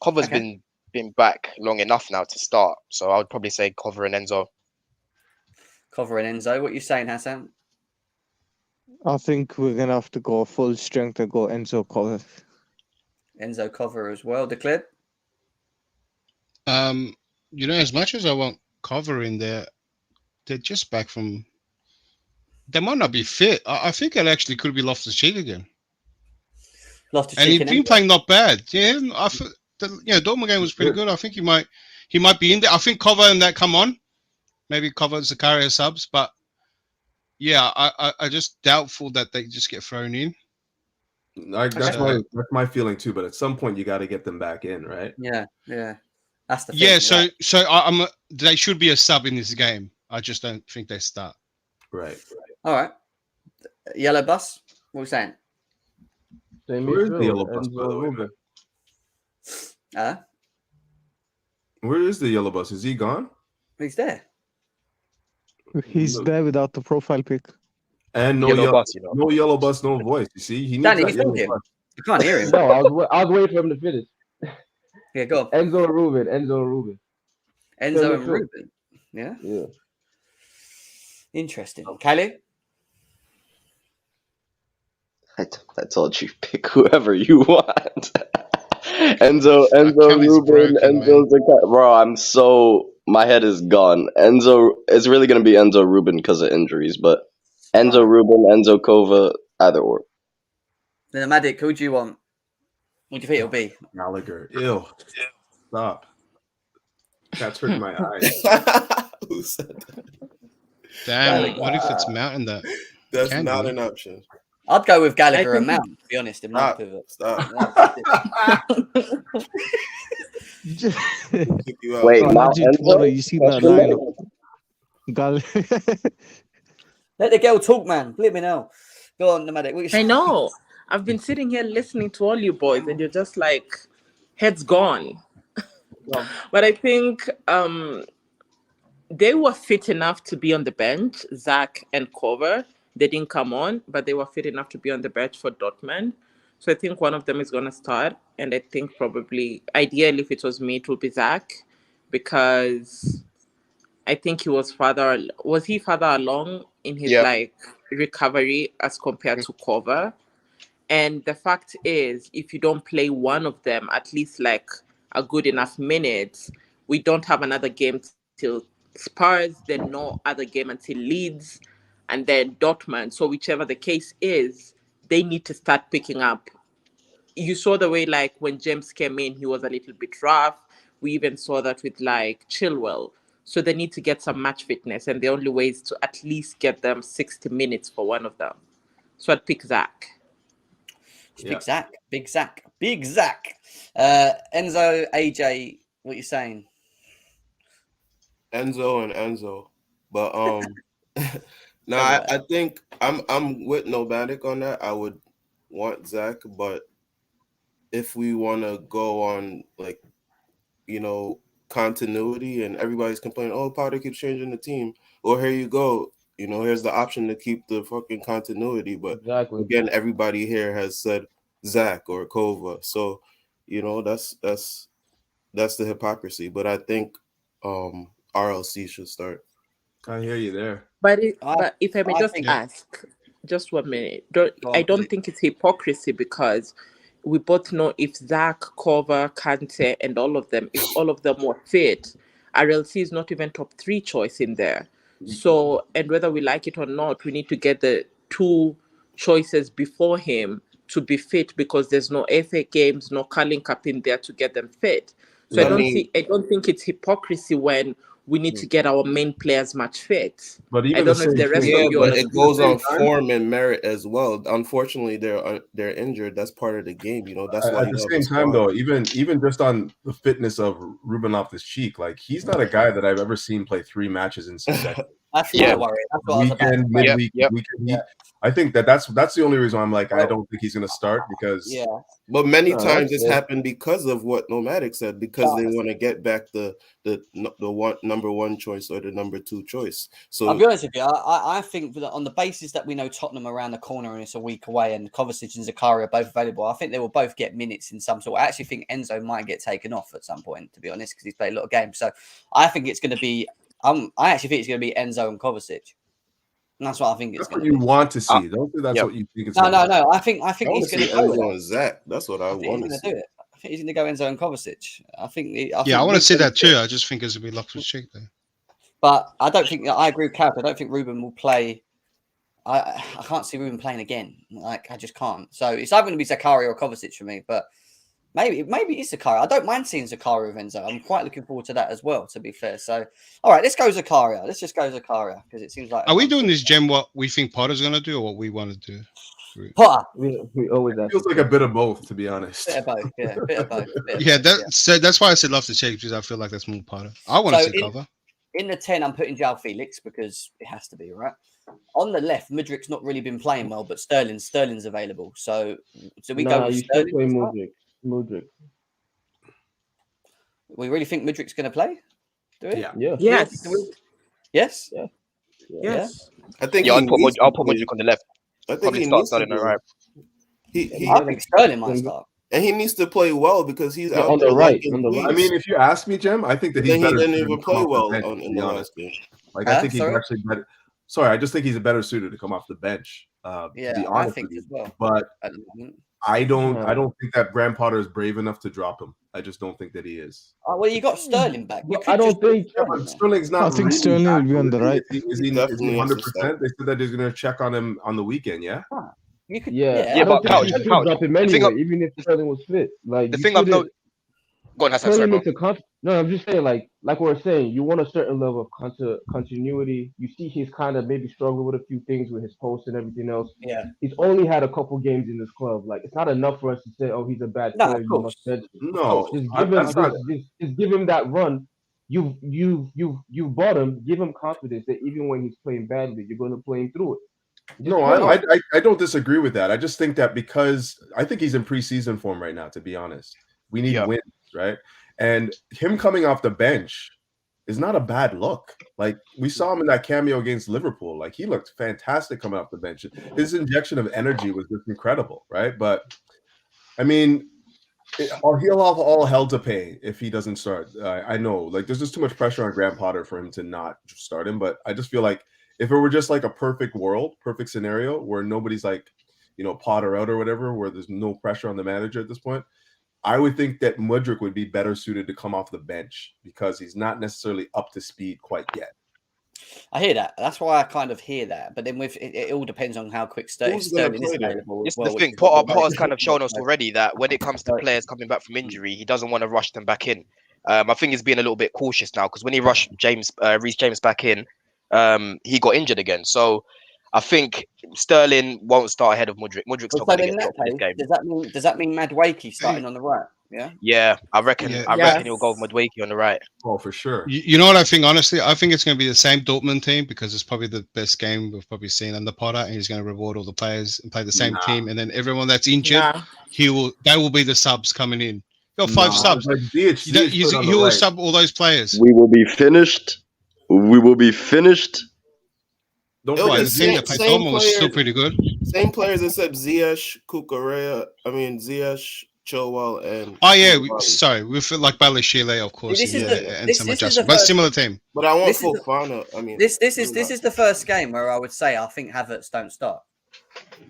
Cover's been back long enough now to start, so I would probably say Cover and Enzo. Cover and Enzo. What are you saying, Hassan? I think we're gonna have to go full strength and go Enzo cover. Enzo cover as well. Declared. You know, as much as I want Cover in there, they're just back from. They might not be fit. I think it actually could be Loftus-Cheek again. Loftus-Cheek and he's been playing not bad. Yeah, Dortmund game was pretty good. I think he might be in there. I think Cover and that come on. Maybe Cover Zakaria subs, but yeah, I just doubtful that they just get thrown in. That's my feeling too. But at some point, you got to get them back in, right? Yeah. That's the thing. Yeah, so they should be a sub in this game. I just don't think they start. Right. All right. Yellow bus. What are we saying? Where's the yellow bus? Where is the yellow bus? Is he gone? He's there. He's there without the profile pic. And no yellow bus, no yellow bus, no voice. You see, he needs Danny, that yellow bus. You can't hear him. No, I was waiting for him to finish. Yeah, go on. Enzo and Ruben. Enzo and Ruben. Yeah. Yeah. Interesting. Kelly? I told you, pick whoever you want. Enzo, Ruben, Enzo Zakaria. Bro, my head is gone. Enzo, it's really going to be Enzo Ruben because of injuries, but Enzo Ruben, Enzo Kova, either or. Then Madik, who do you want? What do you think it'll be? Gallagher. Ew. Stop. That's hurting my eyes. Who said that? Damn, what if it's Mountain that? That's not an option. I'd go with Gallagher and Mount, to be honest. Stop. Wait, Mount you see that lineup? Let the girl talk, man. Let me know. Go on, Nomadic. I know. I've been sitting here listening to all you boys, and you're just like, heads gone. But I think they were fit enough to be on the bench, Zach and Cover. They didn't come on, but they were fit enough to be on the bench for Dortmund. So I think one of them is going to start. And I think probably, ideally, if it was me, it would be Zach. Because I think he was further along in his recovery as compared to Cover. And the fact is, if you don't play one of them, at least like a good enough minutes, we don't have another game till Spurs, then no other game until Leeds, and then Dortmund. So whichever the case is, they need to start picking up. You saw the way, like, when James came in, he was a little bit rough. We even saw that with, like, Chilwell. So they need to get some match fitness, and the only way is to at least get them 60 minutes for one of them. So I'd pick Zach. Big Zach. Enzo, AJ, what are you saying? Enzo. But no, I think I'm with Nomadic on that. I would want Zach, but if we want to go on, like, continuity, and everybody's complaining, oh, Potter keeps changing the team. Well, here you go. Here's the option to keep the fucking continuity. But again, everybody here has said Zach or Kova. So, that's the hypocrisy. But I think RLC should start. I hear you there. But if I may ask, just 1 minute. I don't think it's hypocrisy, because we both know if Zach, Kova, Kante, and all of them, if all of them were fit, RLC is not even top 3 choice in there. So, and whether we like it or not, we need to get the 2 choices before him to be fit, because there's no FA games, no Carling Cup in there to get them fit. So I don't think it's hypocrisy when we need to get our main players match fit. But I even don't know if the rest Yeah, of you but are. it goes on form and merit as well. Unfortunately, they're injured. That's part of the game. You know, that's why at you the have same a time, squad. though, even just on the fitness of Ruben Loftus-Cheek, like he's not a guy that I've ever seen play 3 matches in succession. That's Yeah. my worry. That's what I was about to Weekend, say. midweek, Yep. weekend. I think that's the only reason I'm like, I don't think he's going to start because Yeah. But many No, times that's it's fair. happened because of what Nomadic said, because they That's want to get back the number 1 choice or the number 2 choice. I'll So be honest with you. I think that on the basis that we know Tottenham around the corner and it's a week away, and Kovacic and Zakaria are both available, I think they will both get minutes in some sort. I actually think Enzo might get taken off at some point, to be honest, because he's played a lot of games. So I think it's going to be. I actually think it's going to be Enzo and Kovacic. And that's what I think it's that's going what to you be. want to see. Don't think that's Yep. what you think it's No. gonna be. I think I want he's to going see to go with Enzo it. and Zach. That's what I I think he's want to going to see. do it. I think he's going to go Enzo and Kovacic. I think I want to see Ruben- that too. I just think it's gonna be Loftus-Cheek there. But I don't think I agree with Carrick. I don't think Ruben will play. I can't see Ruben playing again. Like I just can't. So it's either going to be Zakaria or Kovacic for me. But maybe it's Zakaria. I don't mind seeing Zakaria with Enzo. I'm quite looking forward to that as well. To be fair. So all right, let's go Zakaria. Let's just go Zakaria because it seems like. Are we doing this, Gem? What we think Potter's gonna do, or what we want to do? Potter? We always It feels like a bit of both, to be honest. Bit of both. Yeah, bit of both. Yeah, that's why I said Loftus-Cheek, because I feel like that's more Potter. I want to So see cover. In the 10, I'm putting João Felix because it has to be, right? On the left, Mudryk's not really been playing well, but Sterling's available. So do we go with you still Sterling? play to start? Mudryk. We really think Mudryk's going to play? Do we? Yeah. Yeah. Yes. Yes? Yes. I think Yeah, he needs I'll to put play. Mudryk on the left. I think Probably he start needs to Sterling on the play. right. He I think Sterling might start. and he needs to play well because he's out on there the right. locking On the leads. right. I mean, if you ask me, Jim, I think that he's Then he better. didn't suited even to come play off the well bench, to in be the honest. last game. Like I think he's sorry? actually better. Sorry, I just think he's a better suited to come off the bench. To be Yeah, I honest think with you. as well. But At the moment. I don't think that Graham Potter is brave enough to drop him. I just don't think that he is. Oh, well, you got Sterling back. You But could I don't just put think- Yeah, Sterling but there. Sterling's not. I think really Sterling back, will be on the though, right. Is He he definitely has to 100%? start. They said that he's going to check on him on the weekend. Yeah. You could, Yeah, Yeah, I don't but think Couch, you should Couch, drop him the thing anyway, of- even if Sterling was fit. Like The you thing I've shouldn't noticed. Go on, Hassan. turn Sorry, him bro. into No, I'm just saying, like we're saying, you want a certain level of continuity. You see, he's kind of maybe struggling with a few things with his posts and everything else. Yeah. He's only had a couple games in this club. Like it's not enough for us to say, oh, he's a bad No, player. of You course. must bench him. No, Just give him that's not. just give him that run. You bought him. Give him confidence that even when he's playing badly, you're going to play him through it. Just No, play him. I don't disagree with that. I just think that because I think he's in preseason form right now. To be honest, we need Yeah. wins, right? And him coming off the bench is not a bad look. Like we saw him in that cameo against Liverpool. Like he looked fantastic coming off the bench. His injection of energy was just incredible, right? But I mean, he'll have all hell to pay if he doesn't start. I know, like there's just too much pressure on Graham Potter for him to not start him. But I just feel like if it were just like a perfect world, perfect scenario where nobody's like, Potter out or whatever, where there's no pressure on the manager at this point, I would think that Mudryk would be better suited to come off the bench because he's not necessarily up to speed quite yet. I hear that. That's why I kind of hear that. But then with it all depends on how quick Who's gonna Sterling is play there? available. This as is well, the thing. which is what we're Potter's both- kind of shown us already that when it comes to players coming back from injury, he doesn't want to rush them back in. I think he's being a little bit cautious now because when he rushed Reece James back in, he got injured again. So I think Sterling won't start ahead of Mudryk. Mudryk's not So going to in get that dropped in this case, game. does that mean Madueke starting on the right? Yeah. Yeah, I reckon. Yeah. I Yes. reckon he'll go with Mudryk on the right. Oh, for sure. You know what I think? Honestly, I think it's going to be the same Dortmund team because it's probably the best game we've probably seen under Potter, and he's going to reward all the players and play the same team. And then everyone that's injured, Nah. they will be the subs coming in. You got 5 subs. Like Ziyech, You don't, Ziyech put on he the will right. sub all those players. We will be finished. Don't It'll Right, be the forget, team that played same Dortmund was still players. pretty good. Same players except Ziyech, Ziyech, Chilwell, and Oh yeah, Koulibaly. sorry, we feel like Balashile, of course, This is and, the- and this- some this is the adjustments, but first- similar team. But I want This is the- Fofana. I mean, This is the first game where I would say I think Havertz don't start.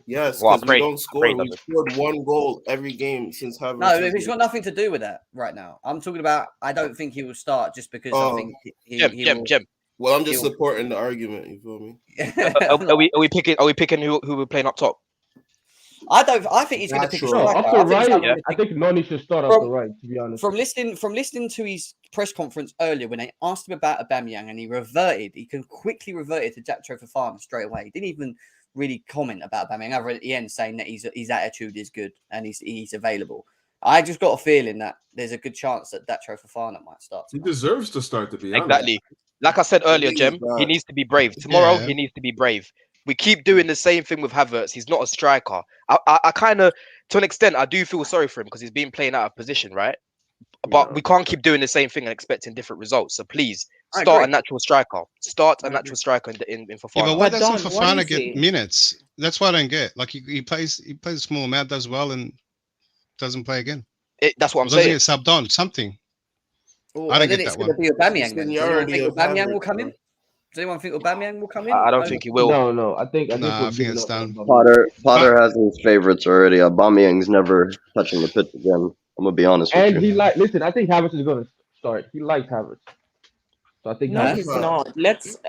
yes, Well, because we great, don't score. great, We David. scored 1 goal every game since Havertz. No, has it's been- got nothing to do with that right now. I'm talking about I don't think he will start just because Oh. I think he will. Jem. Well, I'm just He'll- supporting the argument. You feel me? Are we picking who we're playing up top? I think he's going to pick a Natural. striker. Off the I think he's right, gonna I pick- think Noni should start off the right. To be honest, From listening to his press conference earlier when they asked him about Aubameyang and he quickly reverted to Jacko Fofana straight away. He didn't even really comment about Aubameyang other at the end, saying that his attitude is good and he's available. I just got a feeling that there's a good chance that Jacko Fofana might start. He deserves to start, to be honest. Exactly. Like I said earlier, Jem, he needs to be brave. Tomorrow, he needs to be brave. We keep doing the same thing with Havertz. He's not a striker. I kind of, to an extent, I do feel sorry for him because he's been playing out of position, right? But we can't keep doing the same thing and expecting different results. So please, start a natural striker. Start a natural striker in Fofana. Yeah, but why But doesn't Don, what Fofana is get it? minutes? That's what I don't get. Like he plays a small amount, does well, and doesn't play again. That's what I'm Doesn't saying. get subbed on something. Oh, I don't then get it's that going to be Aubameyang. Then. Does anyone Seniority think of Aubameyang will Havertz, come in? bro. Does anyone think Aubameyang will come in? I don't think he will. No. I think Nah, I we're think giving it's up done. on Aubameyang. Potter has his favorites already. Aubameyang's never touching the pitch again. I'm gonna be honest with And you. listen. I think Havertz is going to start. He likes Havertz, so I think No, Havertz he's starts. not.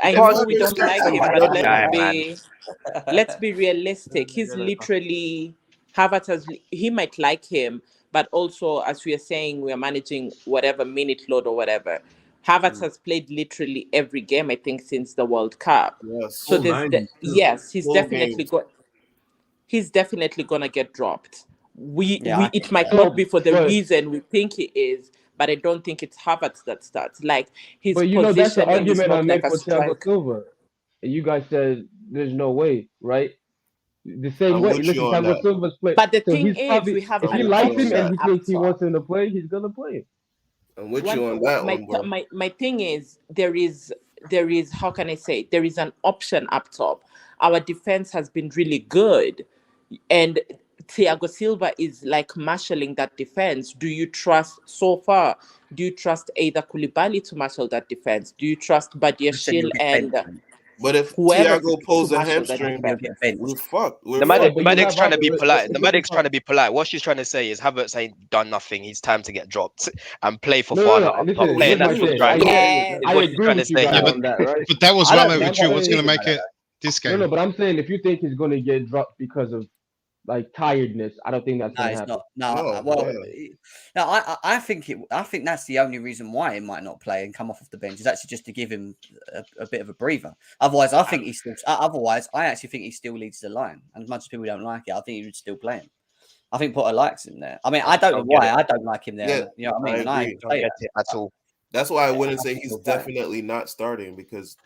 I If know we Havertz don't like starts, him, he but doesn't let's be realistic. He's literally Havertz he might like him, but also as we are saying, we are managing whatever minute load or whatever. Havertz has played literally every game, I think, since the World Cup. Yes. So Full 90s, too. yes, he's Full definitely games. he's definitely gonna get dropped. I It think might so. not be for the But- reason we think he is, but I don't think it's Havertz that starts. Like his But that's the positioning is argument I not made like a for Thiago striker. Silva. And you guys said there's no way, right? The same I'm way. with Listen, you on Thiago that. Silva's playing. But the So thing he's is, probably, we have if he an likes him and option he up thinks he top. wants him to play, he's gonna play. I'm with you on that one, bro. My thing is there is how can I say, there is an option up top. Our defense has been really good, and Thiago Silva is like marshalling that defense. Do you trust so far? Do you trust either Koulibaly to marshal that defense? Do you trust Badiashile and But if whoever Thiago pulls a marshal that hamstring, defense? we're fucked. We're The fucked. but you medic's have trying to be others. polite. The But- medic's trying to be polite. What she's trying to say is Havertz ain't done nothing. He's time to get dropped and play for No. Fofana up top. Listen, Play a here's my natural thing. striker. Yeah. is I what she's agree trying to with you say. guys Yeah, but- on that, right? But that was I well don't- over that's true. what What's it going to is, make it this game? No, but I'm saying if you think he's gonna get dropped because of like tiredness, I don't think that's No, gonna it's happen. not. No, No, I think that's the only reason why he might not play and come off the bench is actually just to give him a bit of a breather. Otherwise, I think he's still. Otherwise, I actually think he still leads the line. And as much as people don't like it, I think he would still play him. I think Potter likes him there. I mean, I don't know why I don't like him there. Yeah, You know what I mean? And I agree. Don't get it at all. That's why I wouldn't I say think he's he'll play. definitely not starting because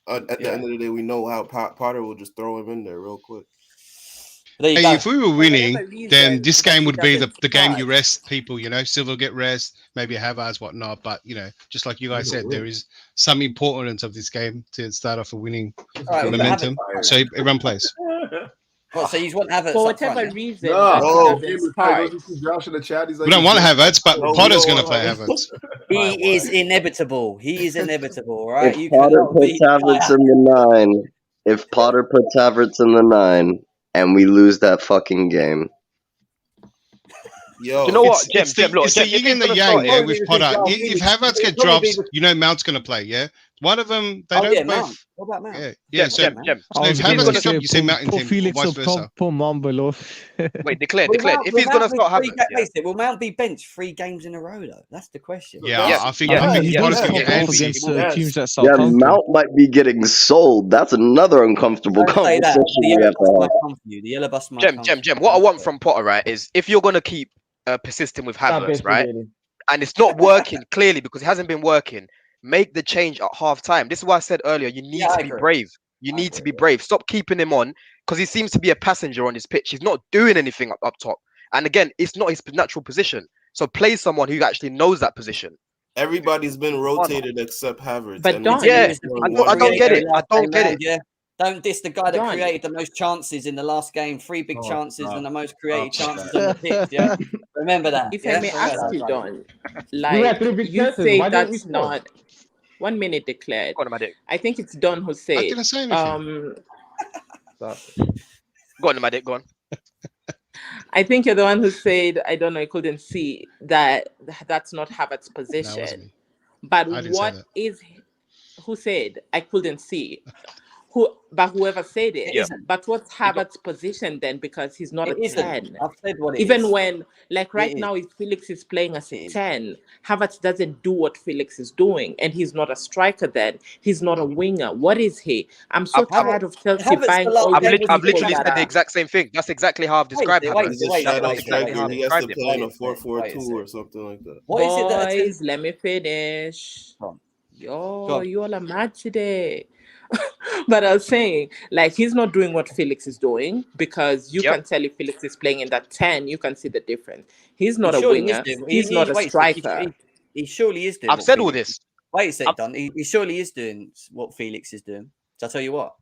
at the end of the day, we know how Potter will just throw him in there real quick. There you Hey, go. if we were winning, whatever reason, then this but game he would be doesn't the game start. you rest people, Silva get rest, maybe Havertz, whatnot. But, just like you guys said, there is some importance of this game to start off a winning All right, we've got momentum. Havertz. So everyone plays. What, so you want Havertz For up front, whatever yeah? reason, No, that no, he doesn't start. Josh in the chat. He's like, We don't want Havertz, but No, we Potter's don't going to want play Havertz. Havertz. He is inevitable. He is inevitable, right? If You Potter cannot puts beat Havertz in the 9, if Potter puts Havertz in the 9, and we lose that fucking game, Yo, Do you know what, It's Jem? Look, the Jem, if yin he's and the gonna yang, start, yeah, Probably with the Potter. big If guy. Havertz get It'll probably drops, be Mount's going to play, yeah? One of them, they Oh, don't yeah, both. Mount. What about Mount? Yeah, Jem, so, Jem. so if I was Havertz gonna gets dropped, you say Mount in put team, or Felix vice up versa. top, put Mount below. Wait, declared. Will If he's gonna Mount start be Havertz, yeah. will Mount be benched 3 games in a row though? That's the question. Yeah, Yes. I think He Potter's does going to top get off antsy. against Yes. teams at yeah, Southampton. Mount might be getting sold. That's another uncomfortable Don't say that. conversation The we yellow have bus to might have. come for you. The yellow bus might come. Jem. What I want from Potter, right, is if you're gonna keep persisting with Stop Havertz, right, instigating. and it's not working clearly because it hasn't been working, make the change at half time. This is why I said earlier, you need Yeah, I to be agree. brave. You need to be brave. Stop keeping him on because he seems to be a passenger on this pitch. He's not doing anything up top. And again, it's not his natural position. So play someone who actually knows that position. everybody's been rotated except Havertz. But and Don- we Yeah, just won I one don't get game. it. I don't get it. Yeah. Don't diss the guy that Don. created the most chances in the last game. 3 big Oh, chances stop. and the most created Stop. chances on the pitch. Yeah. Remember that. If yeah? I may Remember ask that, you, guys. Don, We had like 3 big you chances. say Why didn't we that's score? not 1 minute declared. Go on, Madik. I think it's Don who I said, didn't say anything. Stop. Go on, Madik. Go on. I think you're the one who said, I don't know, I couldn't see that that's not Havertz's That was position. me. But I didn't say what that. is, who said, I couldn't see? whoever said it. It isn't. But what's Havertz's position then? Because he's not It a isn't. 10. I've said what it Even is. when, like right It is. now, if Felix is playing as It a is. 10, Havertz doesn't do what Felix is doing, and he's not a striker then. He's not a winger. What is he? I'm so tired of Chelsea Havertz buying the last all I've, game these was I've a good people literally that said the are... exact same thing. That's exactly how I've described Havertz. He's a wait, shadow That's exactly how striker. I've He has to described him. play in a Wait a second. 4-4-2 or something like that. What is it that Boys, let me finish. Go Yo, on. you all are mad today. But I was saying, like, he's not doing what Felix is doing, because you can tell if Felix is playing in that 10, you can see the difference. He's not a winger. He's not a striker. He surely is doing. I've said all this. Wait a second, Don. He surely is doing what Felix is doing. So I'll tell you what.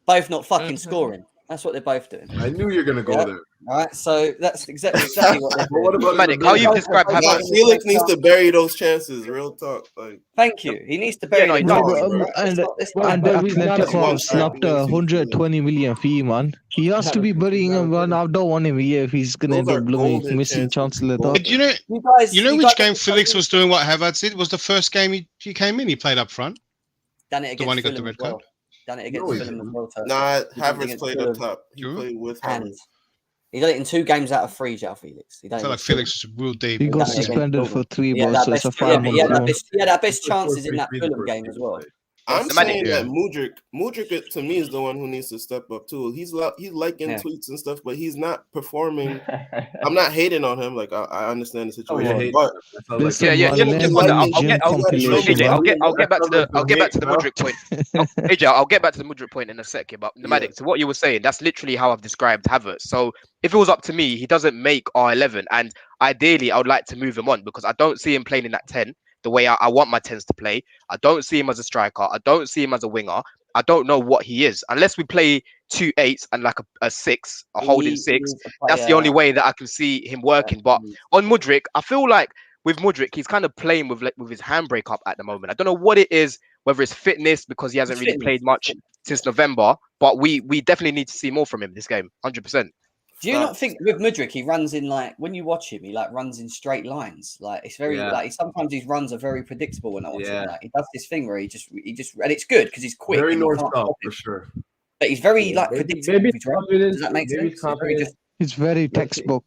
Both not fucking scoring. That's what they're both doing. I knew you're gonna go there. All right, so that's exactly what they're doing. What about Medic, how you describe Havertz? Felix needs to bury those chances. Real talk. Like, Thank you. He needs to bury no, he them. does. And the Atletico one have slapped a 120 million fee, man. He has to be burying him, man. I don't want him here if he's gonna end Those up are blooming golden missing chances. chances like Golden. that. But you know which game Felix was doing what Havertz did? Was the first game he came in, he played up front. Done it The one against he got the Fulham red as well. card. Done it against Fulham as well. Turtle. Nah, He did it Havertz against played Fulham up top. He Who? played with and Havertz. he done it in 2 games out of 3, João Felix. He I done it feel like against Fulham. Felix is real deep. He got Done it against suspended for Fulham. 3 He had balls, that so it's a best, yeah, but 5-month he had our best The chances first in that three, the Fulham first game three as well. played. I'm The saying Yeah. that Mudryk to me is the one who needs to step up too. He's liking tweets and stuff, but he's not performing. I'm not hating on him. Like I understand the situation, but Listen, Yeah, man, just let on him that. I'll gym get, compilation, AJ, man. I'll get back to the bro. Mudryk point. AJ, I'll get back to the Mudryk point in a second. But Nomadic, to what you were saying, that's literally how I've described Havertz. So if it was up to me, he doesn't make our 11, and ideally, I would like to move him on because I don't see him playing in that 10 the way I want my 10s to play. I don't see him as a striker. I don't see him as a winger. I don't know what he is unless we play 2 8s and like a 6, a holding 6. That's the only way that I can see him working. But on Mudryk, I feel like with Mudryk, he's kind of playing with his handbrake up at the moment. I don't know what it is, whether it's fitness because he hasn't really played much since November. But we definitely need to see more from him this game, 100%. Do you not think with Mudryk he runs in like when you watch him, he like runs in straight lines? Like it's very like sometimes his runs are very predictable when I watch him. Like he does this thing where he just and it's good because he's quick. Very and you north can't south stop him. for sure. But he's very like predictable. Does that make maybe sense? It's very textbook.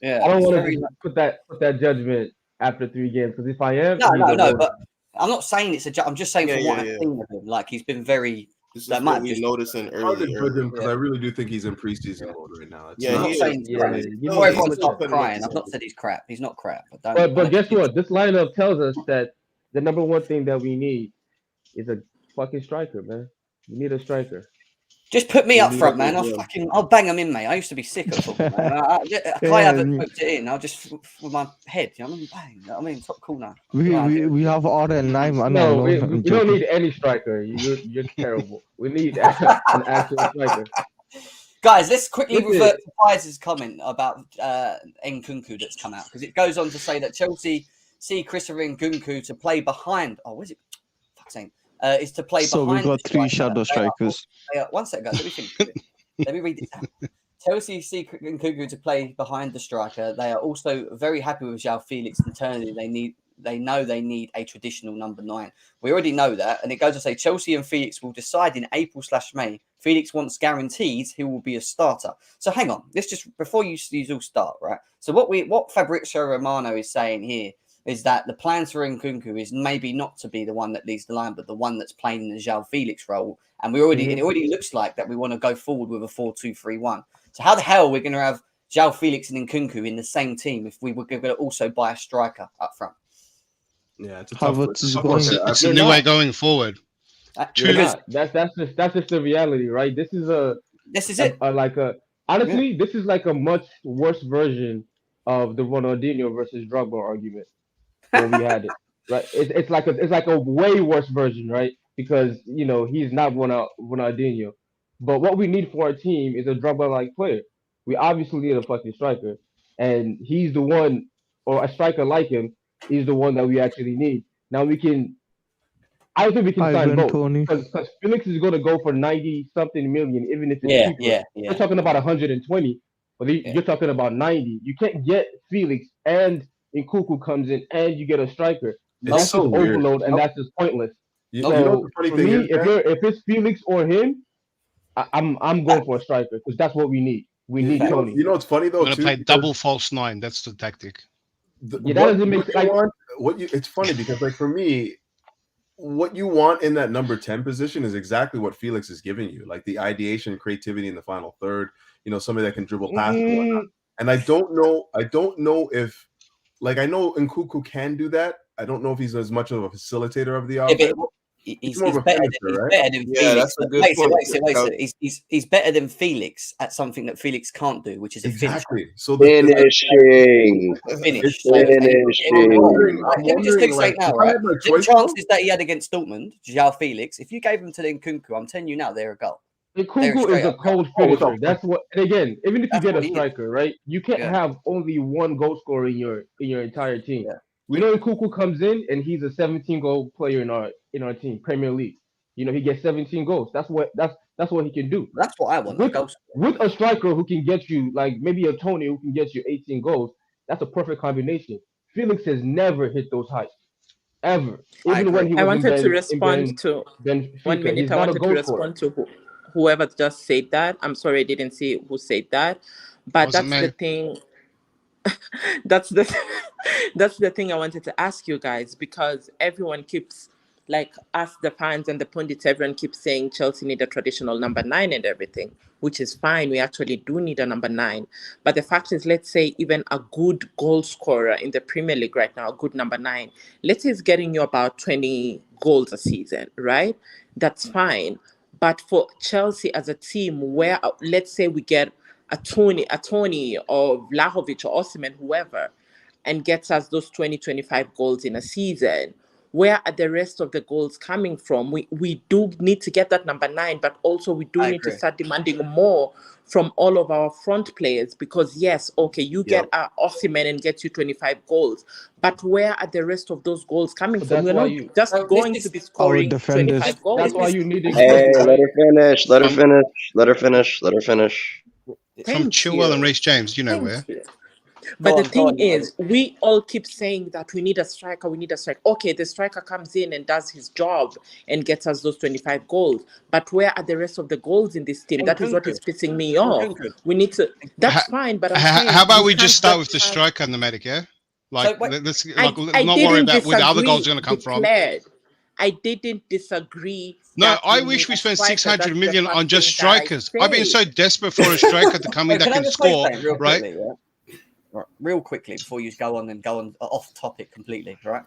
Yeah, I don't it's want very, to put that judgment after 3 games because if I am, no. But I'm not saying it's a. I'm just saying from what yeah. I've seen of him, like he's been very. this is That what might we just noticing Hard to early. judge him because I really do think he's in preseason mode right now. It's Yeah, I'm not- not he saying is. he's crap. Yeah, Before everyone he's starts not crying, putting I've not said he's crap. He's not crap. But guess what? This lineup tells us that the number one thing that we need is a fucking striker, man. We need a striker. Just put me We up need front, a man. good I'll bang them in, mate. I used to be sick of football, man. I haven't put it in. I'll just with my head. You know what I mean? Bang. You know what I mean? Top corner. We have RL9, man. No, we don't need any striker. You're terrible. We need an actual striker. Guys, let's quickly Listen. revert to Pies' comment about Nkunku that's come out because it goes on to say that Chelsea see Christopher Nkunku to play behind. Oh, what is it? Fuck's sake. Is to play So behind. we got the 3 striker. shadow strikers. One second, guys. Let me think. Let me read this out. Chelsea see Nkunku to play behind the striker. They are also very happy with João Felix internally. They know they need a traditional number 9. We already know that. And it goes to say Chelsea and Felix will decide in April/May. Felix wants guarantees he will be a starter. So hang on. Let's just, before you all start, right? So what Fabrizio Romano is saying here is that the plans for Nkunku is maybe not to be the one that leads the line, but the one that's playing in the João Felix role. And it already looks like that we want to go forward with a 4-2-3-1. So how the hell are we going to have João Felix and Nkunku in the same team if we were going to also buy a striker up front? Yeah, it's a tough Havertz is tough going- one. It's a new way going forward. Because That's just the reality, right? This is it. Honestly, this is like a much worse version of the Ronaldinho versus Drogba argument when we had it. Right? It's like a way worse version, right? Because he's not Ronaldinho. But what we need for our team is a Drogba-like player. We obviously need a fucking striker, and he's the one, or a striker like him, is the one that we actually need. Now I don't think we can sign both because Felix is going to go for 90-something million, even if it's cheaper. Yeah. You're talking about 120, but you're talking about 90. You can't get Felix and Nkunku comes in and you get a striker. That's so just weird. overload, and that's just pointless. You So know what the funny for thing me, is, man? if it's Felix or him, I'm going for a striker because that's what we need. We need Tony. You know what's funny though I'm gonna too. play Because double false 9. That's the tactic. Yeah, that doesn't make sense. It's funny because like for me, what you want in that number 10 position is exactly what Felix is giving you, like the ideation and creativity in the final third. You know, somebody that can dribble past and whatnot. And I don't know if, like, I know Nkunku can do that. I don't know if he's as much of a facilitator of the offense. He's more of a better finisher, right? than Yeah, Felix. that's a good Wait, point. he's better than Felix at something that Felix can't do, which is a Exactly. So Finishing. finish. Finishing. Let me just do something now, right? The choice, chances that he had against Dortmund, João Felix, if you gave them to Nkunku, I'm telling you now, they're a goal. Nkunku is a cold finisher. That's what. And again, even if you get a striker, right, you can't have only one goal scorer in your entire team. Yeah. We know Nkunku comes in and he's a 17 goal player in our team, Premier League. You know, he gets 17 goals. That's what he can do. That's what I want. With a striker who can get you, like maybe a Tony who can get you 18 goals, that's a perfect combination. Felix has never hit those heights. Ever. Even when he was I wanted to respond in to Benfica. 1 minute. He's I not a wanted to goal respond scorer. to whoever just said that. I'm sorry, I didn't see who said that, but Wasn't that's me. the thing. that's the thing I wanted to ask you guys, because everyone keeps, like, us, the fans and the pundits, everyone keeps saying Chelsea need a traditional number 9 and everything, which is fine. We actually do need a number 9. But the fact is, let's say even a good goal scorer in the Premier League right now, a good number 9, let's say he's getting you about 20 goals a season, right? That's fine. But for Chelsea as a team, where let's say we get a Tony or Vlahovic or Osimhen, whoever, and gets us those 20, 25 goals in a season, where are the rest of the goals coming from? We do need to get that number 9, but also we do need to start demanding more from all of our front players, because yes, okay, you get Osimhen and gets you 25 goals, but where are the rest of those goals coming from? We're not just going to be scoring 25 goals. That's why you need Hey, let her finish. From Chilwell and Reece James, you know where. But the thing is, we all keep saying that we need a striker. Okay, the striker comes in and does his job and gets us those 25 goals. But where are the rest of the goals in this team? That is what is pissing me off. We need to. That's fine, but how about we just start with the striker and the medic, yeah? Like, let's not worry about where the other goals are going to come from. I didn't disagree. No, I wish we spent 600 million on just strikers. I've been so desperate for a striker to come in that can score, right? Real quickly before you go on off topic completely, right?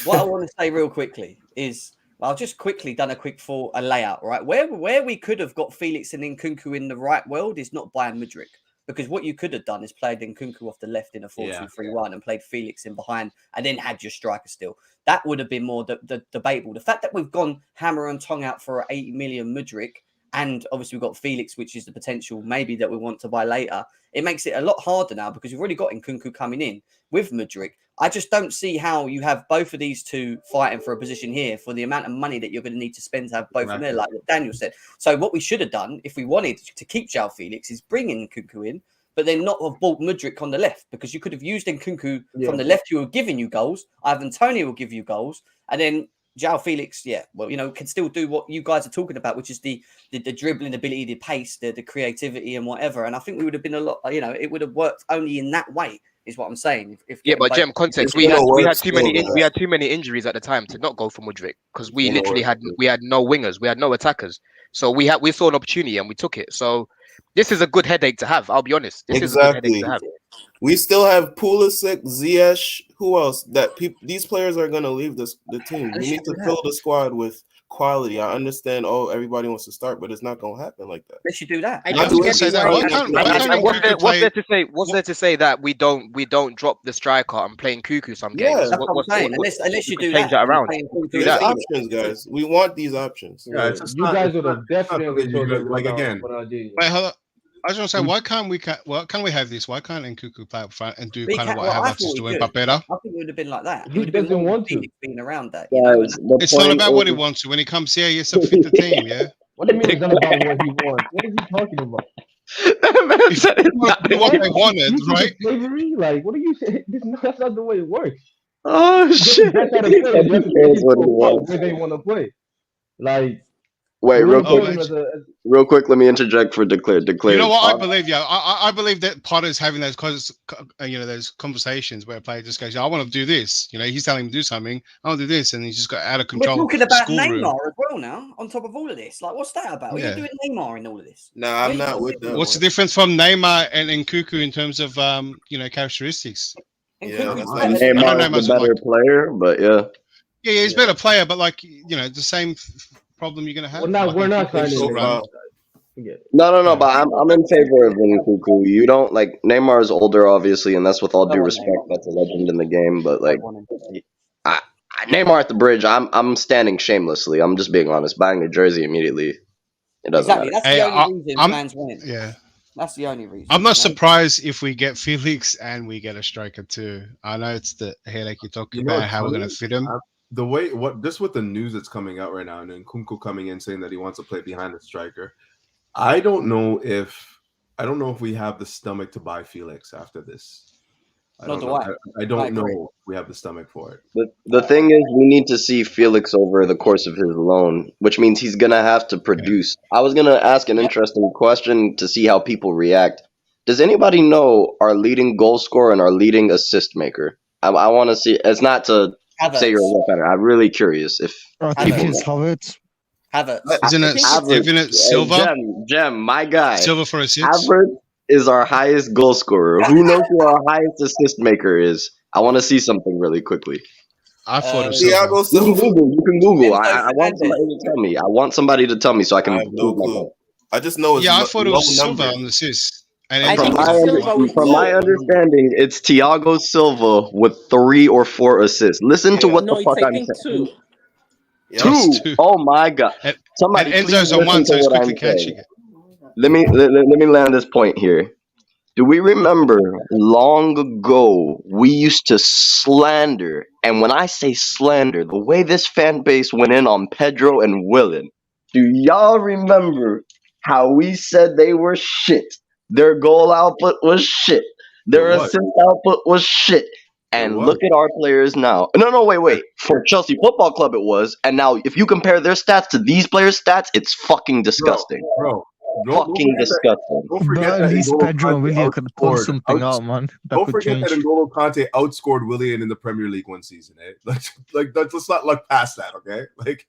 What I want to say real quickly is I've just quickly done a layout, right? Where we could have got Felix and Nkunku in the right world is not by Mudryk, because what you could have done is played Nkunku off the left in a 4-2-3-1 and played Felix in behind and then had your striker still. That would have been more the debatable. The fact that we've gone hammer and tongue out for 80 million Mudryk, and obviously we've got Felix, which is the potential maybe that we want to buy later. It makes it a lot harder now because you've already got Nkunku coming in with Mudryk. I just don't see how you have both of these two fighting for a position here for the amount of money that you're going to need to spend to have both of them there, like what Daniel said. So what we should have done, if we wanted to keep João Felix, is bring in Nkunku in, but then not have bought Mudryk on the left, because you could have used Nkunku from the left who were giving you goals. Ivan Toney will give you goals, and then João Felix, can still do what you guys are talking about, which is the dribbling ability, the pace, the creativity and whatever. And I think we would have been a lot, it would have worked only in that way, is what I'm saying. But Jem, context, we had too many injuries at the time to not go for Mudryk, because we literally had no wingers, we had no attackers. So we saw an opportunity and we took it. So this is a good headache to have, I'll be honest. This is a good headache to have. We still have Pulisic, Ziyech. Who else? These players are going to leave the team. We need to fill the squad with quality. I understand. Everybody wants to start, but it's not going to happen like that. They should do that. What's there to say that we don't drop the striker and playing Nkunku some games? That's what I'm saying. Unless you do change that around. There's options, guys. We want these options. Yeah, you guys would have definitely like again. Wait, hold up. I was going to say, why can't we have this? Why can't Nkunku play up front and do kind of what Havertz is doing, but better? I think it would have been like that. He doesn't want to. Being around that. It's not about what he wants to. When he comes here, he's to fit the team, yeah? What do you mean it's not about what he wants? What is he talking about? He said what they wanted, right? Slavery? Like, what are you saying? That's not the way it works. Oh shit! That's how the play. You have to take That's into what he account wants. where they want to play. Like, Wait, you real want to quick, play him as real quick. Let me interject for Declare. Declare. You know what I believe? Yeah, I believe that Potter's having those those conversations where a player just goes, "I want to do this." You know, he's telling him to do something. I want to do this, and he's just got out of We're control. talking about schoolroom. Neymar as well now. On top of all of this, like, what's that about? What are you Yeah. doing Neymar in all of this? Nah, I'm not with that. What's the difference from Neymar and Nkunku in terms of characteristics? Yeah, Nkunku's that's better not- than I know Neymar's Neymar's the better like- player, but yeah. Yeah, he's a better player, but like the same problem you're gonna have. well, we're not signing so him. far. Forget it. No, Yeah. but I'm in favor of Nkunku. You don't like Neymar's older, obviously, and that's with all I due want respect. Neymar. That's a legend in the game, but like I want him. Neymar at the bridge, I'm standing shamelessly. I'm just being honest. Buying the jersey immediately, it doesn't Exactly. matter. That's Hey, the only reason I'm- fans want him. Yeah, That's the only reason. I'm not you know? surprised if we get Felix and we get a striker too. I know it's the headache you're talking You know about, what's how we're funny? gonna fit him. The way just with the news that's coming out right now, and then Nkunku coming in saying that he wants to play behind the striker. I don't know if we have the stomach to buy Felix after this. I Nor don't do know. I. I don't I agree. know if we have the stomach for it. The thing is, we need to see Felix over the course of his loan, which means he's gonna have to produce. I was gonna ask an interesting question to see how people react. Does anybody know our leading goal scorer and our leading assist maker? I want to see. It's not to say you're a Havertz. left-hander. I'm really curious if I think Havertz. it's Havertz. Havertz. Isn't I it? think it's- Isn't it Silva? Gem, my guy. Silva for assists. Havertz is our highest goal scorer. Who knows who our highest assist maker is? I want to see something really quickly. I thought of Thiago Silva. You can Silva. Google. You can Google. Enzo I want somebody to tell me. I want somebody to tell me so I I can have no prove my clue. point. I just know it's Yeah, I thought it was low Silva number. on the assists. And I From think my, it's Silva with from my two. understanding, it's Thiago Silva with 3 or 4 assists. Listen to Yeah. what No, the it's fuck I I'm think saying. two. Yeah. Just 2. two. Oh my god! And, Somebody and please Enzo's on listen one, to so he's what quickly I'm saying. catching it. Let me land this point here. Do we remember long ago we used to slander, and when I say slander, the way this fan base went in on Pedro and Willen, do y'all remember how we said they were shit? Their goal output was shit. Their It was. assist output was shit. And It was. look at our players now. No, wait. For Chelsea Football Club, it was. And now, if you compare their stats to these players' stats, it's fucking disgusting. Bro. Fucking disgusting. Don't forget But that at least N'Golo Pedro and Kante Willian could pull outscored- something out, man. That Don't could forget change. that N'Golo Kante outscored Willian in the Premier League one season. Eh? Let's not look past that, okay? Like,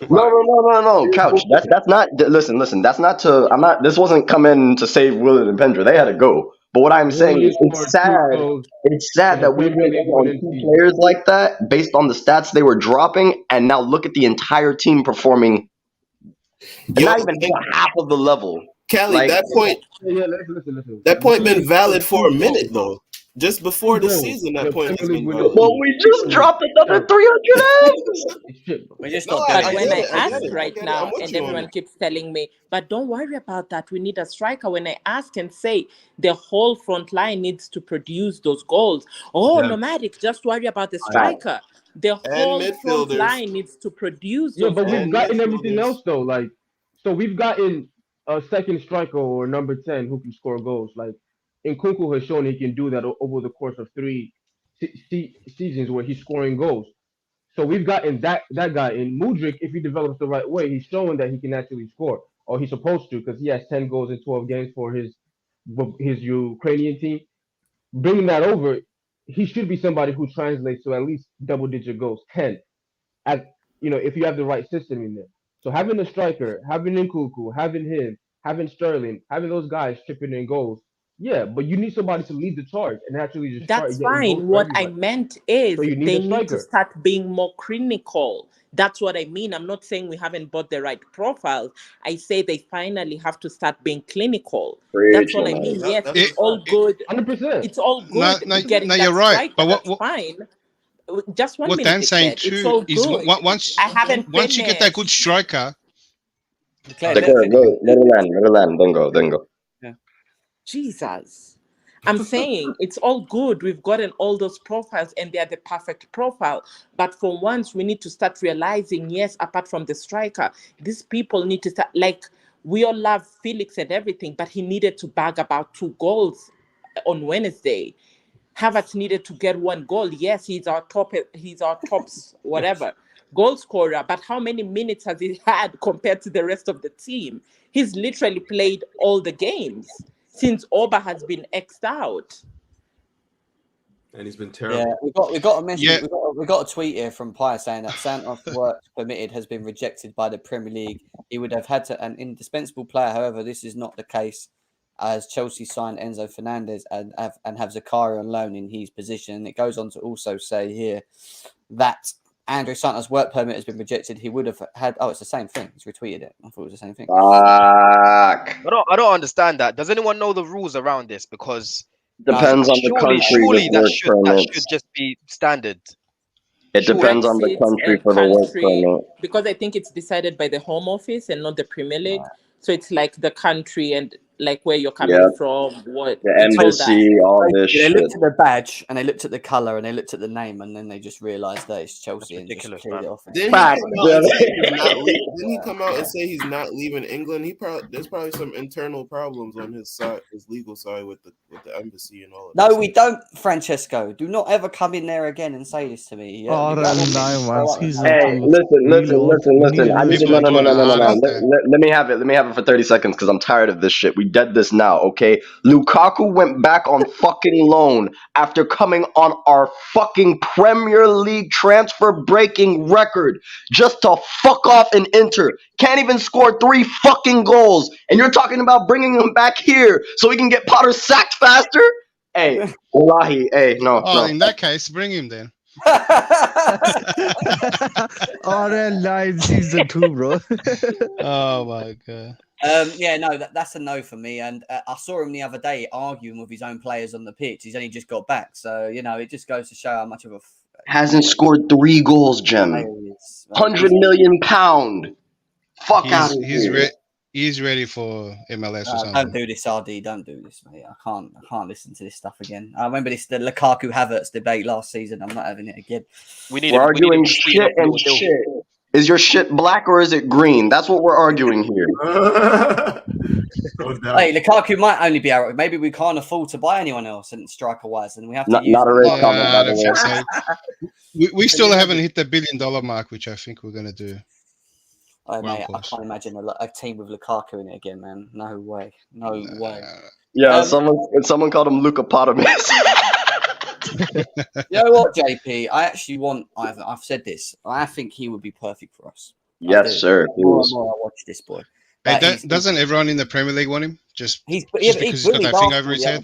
No, Couch. That's not. Listen. That's not to. I'm not. This wasn't coming to save Willard and Pendra. They had to go. But what I'm saying is, it's sad. It's sad that we went on 2 players like that based on the stats they were dropping, and now look at the entire team performing. Yo, Not even half of the level. Kelly, Like- that point, Yeah, listen. that point been valid for a minute though. Just before the season, that point has been valid. Well, we just dropped another 300 eggs. We just No, stopped But doing when it. I get it, I get ask it, I right get it. now, I'm with and you on everyone that. keeps telling me, but don't worry about that. We need a striker. When I ask and say the whole front line needs to produce those goals. Oh, Yeah. nomadic, just worry about the striker. The whole front midfielders. line needs to produce Yeah, those but goals. we've gotten everything midfielders. else though. Like, so we've gotten a second striker or number 10 who can score goals. Like, Nkunku has shown he can do that over the course of 3 seasons where he's scoring goals. So we've gotten that guy in Mudryk. If he develops the right way, he's showing that he can actually score, or he's supposed to, because he has 10 goals in 12 games for his Ukrainian team. Bringing that over, he should be somebody who translates to at least double-digit goals, 10. If you have the right system in there. So having a striker, having Nkunku, having him, having Sterling, having those guys chipping in goals, yeah, but you need somebody to lead the charge and actually just start That's getting goals fine. for What I everybody. meant is So you need they a need to striker. start being more clinical. That's what I mean. I'm not saying we haven't bought the right profile. I say they finally have to start being clinical. That's what I mean. That- Yes, that's it's a all fact. good. 100%. It's all good getting no, that you're right. striker. But That's what fine. Just one what minute. Dan's saying It's all too is good. once I haven't you get that finished. good striker, Declare, Declare, let- go, Middleland, then go. Jesus. I'm saying it's all good. We've gotten all those profiles and they're the perfect profile. But for once, we need to start realizing, yes, apart from the striker, these people need to start, like, we all love Felix and everything, but he needed to bag about 2 goals on Wednesday. Havertz needed to get one goal. Yes, he's our top whatever goal scorer. But how many minutes has he had compared to the rest of the team? He's literally played all the games since Oba has been X'd out. And he's been terrible. Yeah, we got a message. We got a tweet here from Pye saying that Santos work permitted has been rejected by the Premier League. He would have had to an indispensable player. However, this is not the case, as Chelsea signed Enzo Fernandez and have Zakaria on loan in his position. And it goes on to also say here that Andrew Santos' work permit has been rejected. He would have had. Oh, it's the same thing. He's retweeted it. I thought it was the same thing. Fuck. I don't understand that. Does anyone know the rules around this? Because Depends on the country. Surely with that work should permits. just be standard. It depends on the Brexit country and for the work country, permit. because I think it's decided by the Home Office and not the Premier League. So it's like the country and like where you're coming Yeah. from, what The it's all that. embassy, all this They shit. looked at the badge and they looked at the colour and they looked at the name and then they just realised that it's Chelsea and ridiculous, just cleared it off. Didn't Fact, he come out and say he's not leaving England? There's probably some internal problems on his side, his legal side with the embassy and all of that. No, we don't, Francesco. Do not ever come in there again and say this to me. Oh, You no, got man. He's Hey, listen. I need to no. Let me have it. Let me have it for 30 seconds because I'm tired of this shit. We dead this now, okay? Lukaku went back on fucking loan after coming on our fucking Premier League transfer breaking record just to fuck off and enter. Can't even score 3 fucking goals. And you're talking about bringing him back here so we can get Potter sacked faster? Hey, wallahi, hey, no. In that case, bring him then. RL Line season 2, bro. Oh my god. That's a no for me. And I saw him the other day arguing with his own players on the pitch. He's only just got back, so it just goes to show how much of a Hasn't scored 3 goals, Jem. £100 million. Fuck out of here. He's ready for MLS or something. Don't do this, RD. Don't do this, mate. I can't listen to this stuff again. I remember the Lukaku Havertz debate last season. I'm not having it again. We're arguing shit and shit. Is your shit black or is it green? That's what we're arguing here. Hey, Lukaku might only be out. Maybe we can't afford to buy anyone else and striker wise, and we have to use. Not a red comment, by the way. We still haven't hit the $1 billion mark, which I think we're gonna do. Oh, mate, I can't imagine a team with Lukaku in it again, man. No way. No way. Yeah, someone called him Luka Potamus. You know what, JP? I actually want. I've said this. I think he would be perfect for us. Yes, sir. More and more I watch this boy. Hey, doesn't everyone in the Premier League want him? Just because he's got that thing over his head?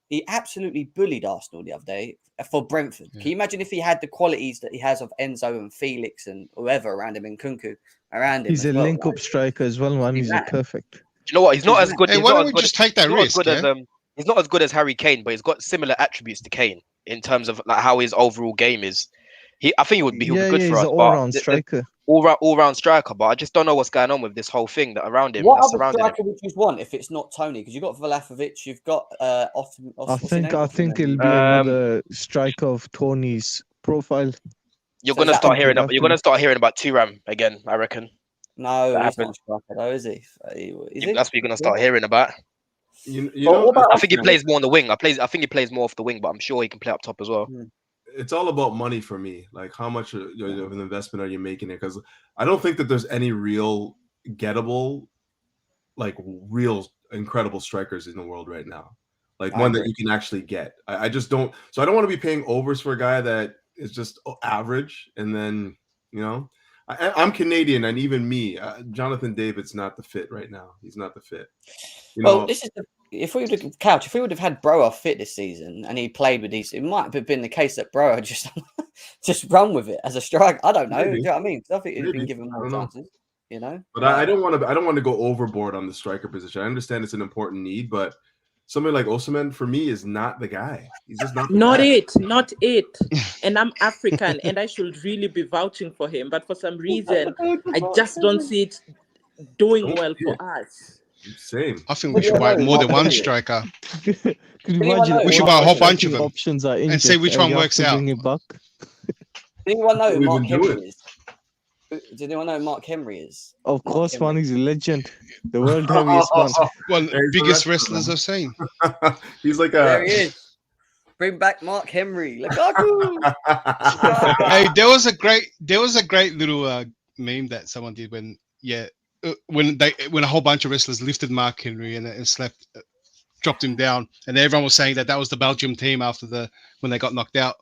He absolutely bullied Arsenal the other day for Brentford. Yeah. Can you imagine if he had the qualities that he has of Enzo and Felix and whoever around him and Kunku around him? He's a link-up striker as well, man. He's perfect. Do you know what? He's not as good. Hey, why don't we just take that risk? He's not as good as Harry Kane, but he's got similar attributes to Kane in terms of like how his overall game is. I think he would be good for us. He's an all-round striker. All-round striker, but I just don't know what's going on with this whole thing that around him. What other striker would you want if it's not Tony? Because you've got Vlahovic, you've got I think it'll be another striker of Tony's profile. You're gonna start hearing about Thuram again, I reckon. No, he's not a striker though, is he? That's what you're gonna start hearing about. I think he plays more on the wing. I think he plays more off the wing, but I'm sure he can play up top as well. It's all about money for me. Like, how much of an investment are you making it? Because I don't think that there's any real gettable, like real incredible strikers in the world right now. Like one that you can actually get. I just don't. So I don't want to be paying overs for a guy that is just average. And then, I'm Canadian, and even me, Jonathan David's not the fit right now. He's not the fit. This is if we would have had Broa fit this season and he played with these, it might have been the case that Broa just run with it as a striker. I don't know. Maybe. Do you know what I mean? I think he'd been given more chances. But I don't want to go overboard on the striker position. I understand it's an important need, but somebody like Osimhen for me is not the guy. He's just not. Not it. And I'm African, and I should really be vouching for him, but for some reason, I just don't see it doing well for us. Same. I think we should buy more than one striker. Could you imagine? We should buy a whole bunch of them options are and see which one works out. Does anyone know who Mark Henry is? Does anyone know who Mark Henry is? Of course, man. He's a legend. The world heaviest man. Well, biggest wrestlers I've seen. He's like There he is. Bring back Mark Henry. Lukaku. Hey, there was a great little meme that someone did when a whole bunch of wrestlers lifted Mark Henry and dropped him down, and everyone was saying that was the Belgium team after when they got knocked out.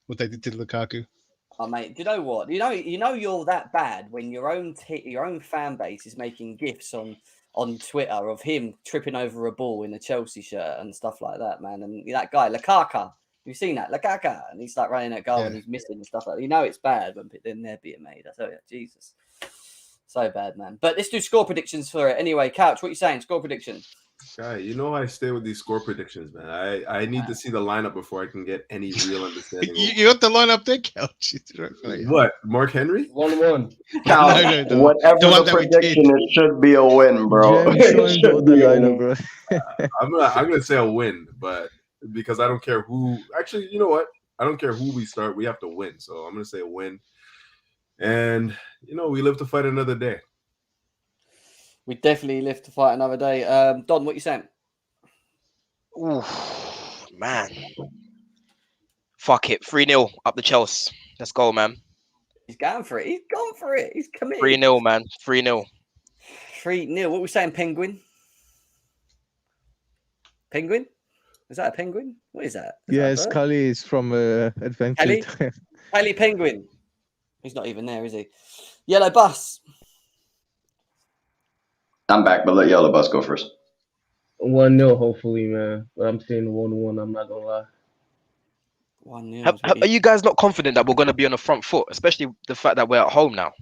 What they did to Lukaku. Oh mate, do you know what? You know you're that bad when your own fan base is making gifs on Twitter of him tripping over a ball in a Chelsea shirt and stuff like that, man. And that guy Lukaku, you've seen that Lukaku, and he's like running at goal and he's missing and stuff like that. You know it's bad when then they're being made. I tell you, Jesus, so bad, man. But let's do score predictions for it anyway. Couch, what you saying? Score prediction. Guy, you know I stay with these score predictions, man. I need to see the lineup before I can get any real understanding. You got the lineup there, Couch. What? Mark Henry? 1-1. Couch, whatever the prediction, it should be a win, bro. I'm gonna say a win, but because I don't care who. Actually, you know what? I don't care who we start. We have to win, so I'm gonna say a win. And we live to fight another day. We definitely live to fight another day. Don, what you saying? Ooh, man. Fuck it. 3-0 up the Chelsea. Let's go, man. He's going for it. He's gone for it. He's committed. 3-0, man. 3-0. 3-0. What we saying, Penguin? Penguin? Is that a penguin? What is that? Yes, Kali is from Adventure. Kali Penguin. He's not even there, is he? Yellow Bus. I'm back, but let Yellow Bus go first. 1-0, hopefully, man. But I'm saying 1-1. I'm not gonna lie. 1-0. Are you guys not confident that we're going to be on the front foot, especially the fact that we're at home now?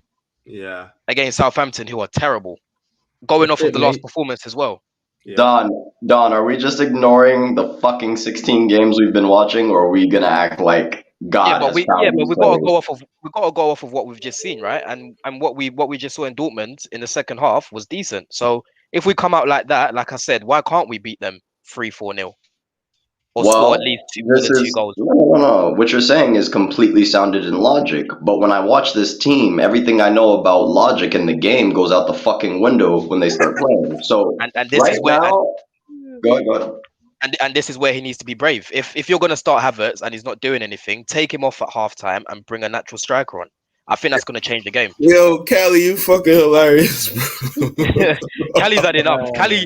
Yeah. Against Southampton, who are terrible. Going off of the last performance as well. Yeah. Don, are we just ignoring the fucking 16 games we've been watching, or are we gonna act like God? Yeah, but we got to go off of what we've just seen, right? And what we just saw in Dortmund in the second half was decent. So if we come out like that, like I said, why can't we beat them 3-4-0? Or score at least two goals? No. What you're saying is completely sounded in logic. But when I watch this team, everything I know about logic in the game goes out the fucking window when they start playing. So and this is where go ahead. And this is where he needs to be brave. If you're gonna start Havertz and he's not doing anything, take him off at halftime and bring a natural striker on. I think that's gonna change the game. Yo, Callie, you fucking hilarious, bro. Callie's had enough. Callie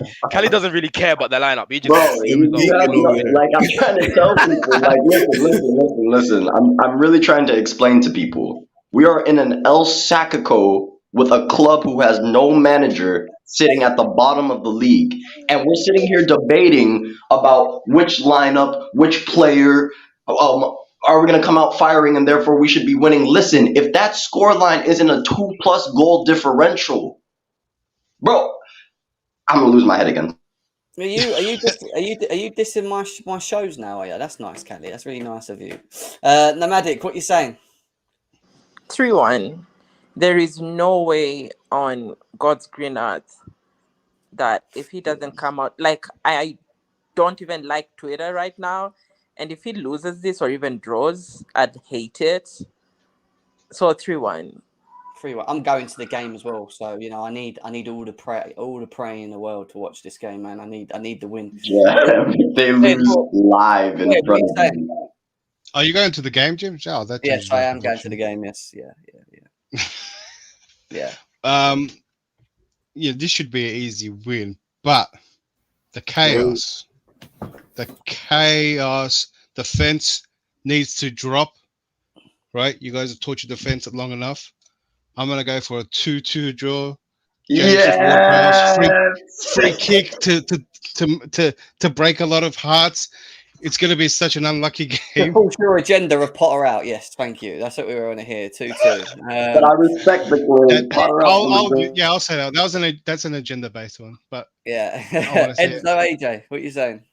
doesn't really care about the lineup. He just like I'm trying to tell people, like listen. I'm really trying to explain to people. We are in an El Sacico with a club who has no manager, sitting at the bottom of the league, and we're sitting here debating about which lineup, which player. Are we going to come out firing and therefore we should be winning? Listen, if that scoreline isn't a 2+ goal differential, bro, I'm going to lose my head again. Are you dissing my shows now? Are you? That's nice, Kelly. That's really nice of you. Nomadic, what you saying? 3-1. There is no way on God's green earth that if he doesn't come out, like I don't even like Twitter right now. And if he loses this or even draws, I'd hate it. So 3-1. 3-1. I'm going to the game as well, so I need all the prey in the world to watch this game, man. I need the win. Yeah, they lose live in front of me. Are you going to the game, Jim? Oh, yes, I am going to the game. Yes, yeah. Yeah. Yeah, this should be an easy win, but the chaos. Defense needs to drop, right? You guys have tortured defense long enough. I'm gonna go for a 2-2 draw. Yeah, free kick to break a lot of hearts. It's gonna be such an unlucky game. To push your agenda of Potter out. Yes, thank you. That's what we were on here. 2-2. But I respect the play. I'll say that. That's an agenda based one. But yeah. Enzo, AJ, what are you saying?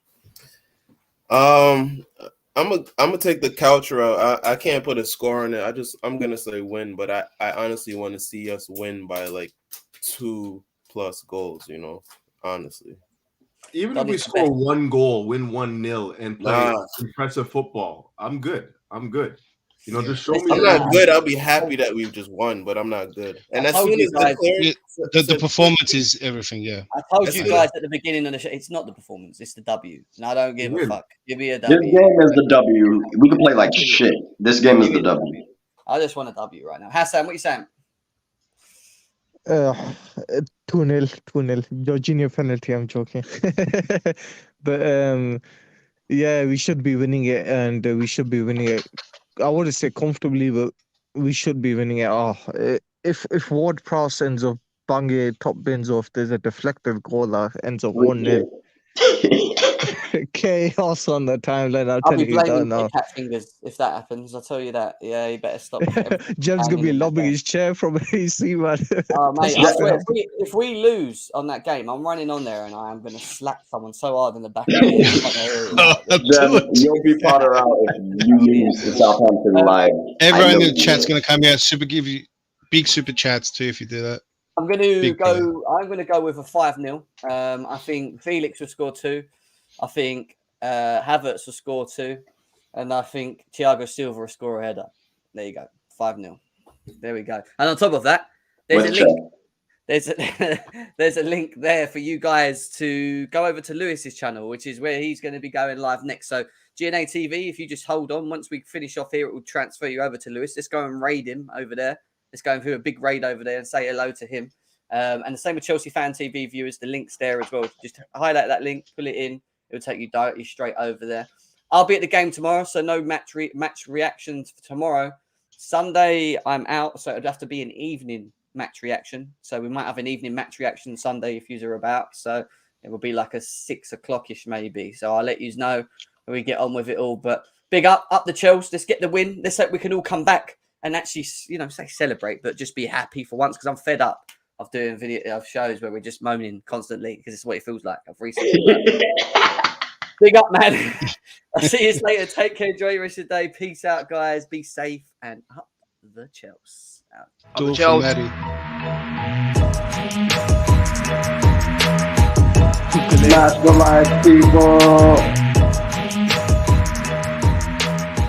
I'm gonna take the couch route. I can't put a score on it. I'm gonna say win, but I honestly want to see us win by like 2+ goals. Honestly. Even if we score 1 goal, win 1-0, and play impressive football, I'm good. You know, just show me. I'm not good. I'll be happy that we've just won, but I'm not good. And as soon as the performance is everything. Yeah, I told you guys at the beginning of the show, it's not the performance, it's the W. And I don't give a fuck. Give me a W. This game is the W. We can play like shit. This game is the W. I just want a W right now. Hassan, what are you saying? 2-0, 2-0. Jorginho penalty, I'm joking. But yeah, we should be winning it, and we should be winning it. I wouldn't say comfortably, but we should be winning it. If Ward-Prowse ends up banging top bins off, there's a deflected goal that ends up 1-0. Chaos on the timeline. I'll tell you that now. Cat fingers if that happens. I'll tell you that. Yeah, you better stop. Jem's gonna be lobbing his chair from AC, man. Oh mate, I swear, if we lose on that game, I'm running on there and I am gonna slap someone so hard in the back of the head. Jem, you'll be Potter out if you lose to Southampton live. Everyone in the chat's gonna come out. Give you big super chats too if you do that. I'm gonna go with a 5-0. I think Felix will score 2. I think Havertz will score 2, and I think Thiago Silva will score a header. There you go, 5-0. There we go. And on top of that, there's a link. There's a link there for you guys to go over to Lewis's channel, which is where he's going to be going live next. So GNA TV, if you just hold on, once we finish off here, it will transfer you over to Lewis. Let's go and raid him over there. Let's go and do a big raid over there and say hello to him. And the same with Chelsea Fan TV viewers. The link's there as well. Just highlight that link, pull it in. It will take you directly straight over there. I'll be at the game tomorrow, so no match reactions for tomorrow. Sunday, I'm out, so it'd have to be an evening match reaction. So we might have an evening match reaction Sunday if you're about. So it will be like a 6 o'clock-ish maybe. So I'll let you know when we get on with it all. But big up the Chelsea. Let's get the win. Let's hope we can all come back and actually, say celebrate, but just be happy for once, because I'm fed up of doing shows where we're just moaning constantly, because it's what it feels like. I've recently. Big up, man. I'll see you later. Take care. Enjoy your rest of the day. Peace out, guys. Be safe and up the Chelsea. Up the Chelsea. Smash the live, people.